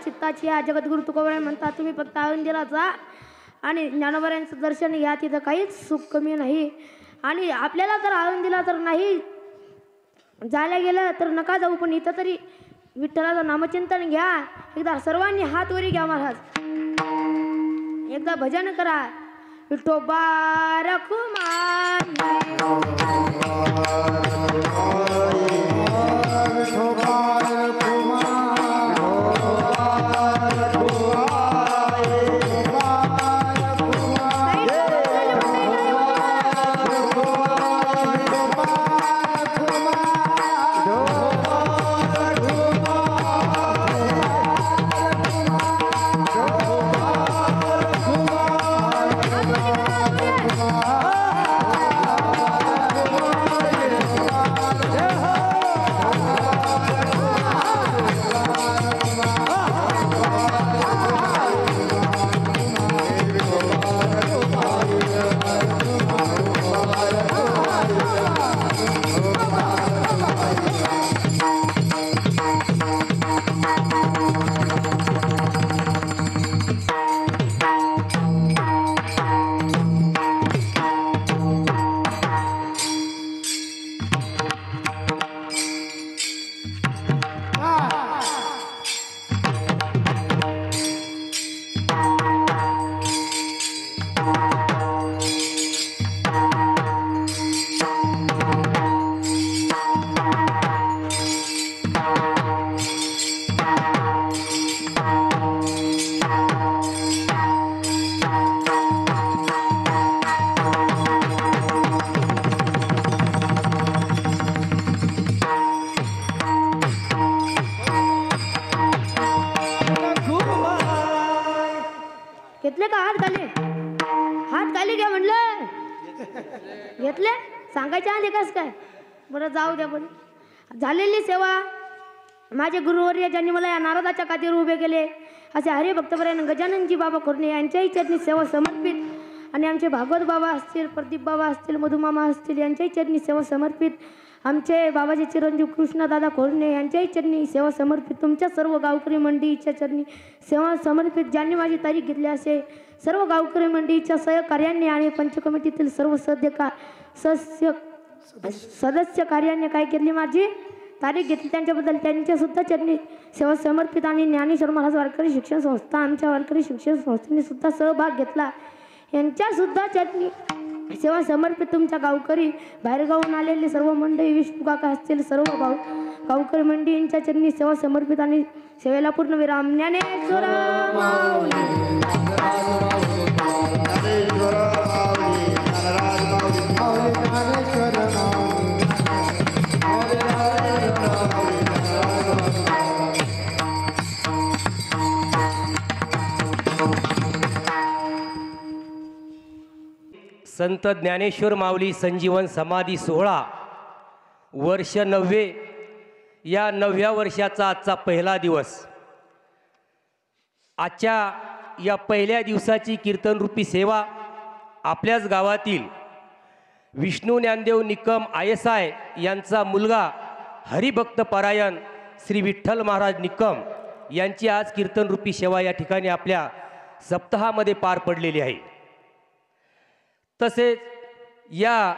चित्ताची या जगद्गुरु तुकोबराय म्हणतात तुम्ही फक्त आळंदीला जा आणि ज्ञानोबरायांचं दर्शन घ्या, तिथं काहीच सुख कमी नाही. आणि आपल्याला जर आळंदीला जर नाही जायला गेलं तर नका जाऊ, पण इथं तरी विठ्ठलाचं नामचिंतन घ्या. एकदा सर्वांनी हात वरी घ्या महाराज, एकदा भजन करा. विठोबा रखुमाई घेतले का? हात खाली, हात खाली घ्या म्हणलं. घेतले सांगायचे आले कस काय? बरं जाऊ द्या. पण झालेली सेवा माझे गुरुवर्य ज्यांनी मला या नारदाच्या कातीवर उभे केले असे हरिभक्तपरायण गजाननजी बाबा खोरणे यांच्याही चरणी सेवा समर्पित, आणि आमचे भागवत बाबा असतील, प्रदीप बाबा असतील, मधुमामा असतील यांच्याही चरणी सेवा समर्पित, आमचे बाबाजी चिरंजीव कृष्णदादा खोरणे यांच्याही चरणी सेवा समर्पित, तुमच्या सर्व गावकरी मंडळीच्या चरणी सेवा समर्पित. ज्यांनी माझी तारीख घेतली असे सर्व गावकरी मंडळीच्या सहकार्याने आणि पंचकमिटीतील सर्व सदस्य कार्याने काय केली माझी तारीख घेतली त्यांच्याबद्दल त्यांच्या सुद्धा चरणी सेवा समर्पित. आणि ज्ञानेश्वर महाराज वारकरी शिक्षण संस्था आमच्या वारकरी शिक्षण संस्थेने सुद्धा सहभाग घेतला, यांच्या सुद्धा चरणी सेवा समर्पित. तुमच्या गावकरी बाहेरगावून आलेले सर्व मंडळी विष्णू काका असतील सर्व गावकरी मंडळींच्या चरणी सेवा समर्पित आणि सेवेला पूर्ण विराम. ज्ञानेश्वर संत ज्ञानेश्वर माऊली संजीवन समाधी सोहळा वर्ष 9. या 9व्या वर्षाचा आजचा पहिला दिवस. आजच्या या पहिल्या दिवसाची कीर्तनरूपी सेवा आपल्याच गावातील विष्णू ज्ञानदेव निकम ISI यांचा मुलगा हरिभक्त परायण श्री विठ्ठल महाराज निकम यांची आज कीर्तनरूपी सेवा या ठिकाणी आपल्या सप्ताहामध्ये पार पडलेली आहे. तसेच या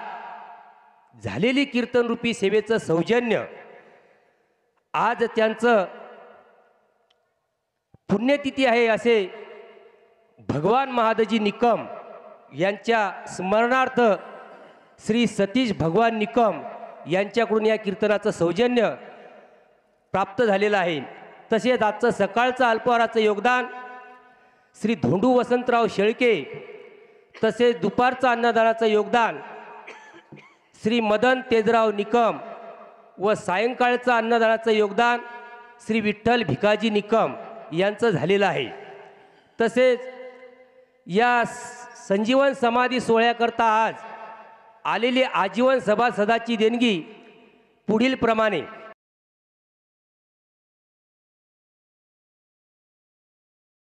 झालेली कीर्तनरूपी सेवेचं सौजन्य आज त्यांचं पुण्यतिथी आहे असे भगवान महादजी निकम यांच्या स्मरणार्थ श्री सतीश भगवान निकम यांच्याकडून या कीर्तनाचं सौजन्य प्राप्त झालेलं आहे. तसेच आजचं सकाळचं अल्पहाराचं योगदान श्री धोंडू वसंतराव शेळके, तसेच दुपारचं अन्नदानाचं योगदान श्री मदन तेजराव निकम व सायंकाळचं अन्नदानाचं योगदान श्री विठ्ठल भिकाजी निकम यांचं झालेलं आहे. तसेच या संजीवन समाधी सोहळ्याकरता आज आलेली आजीवन सभासदाची देणगी पुढील प्रमाणे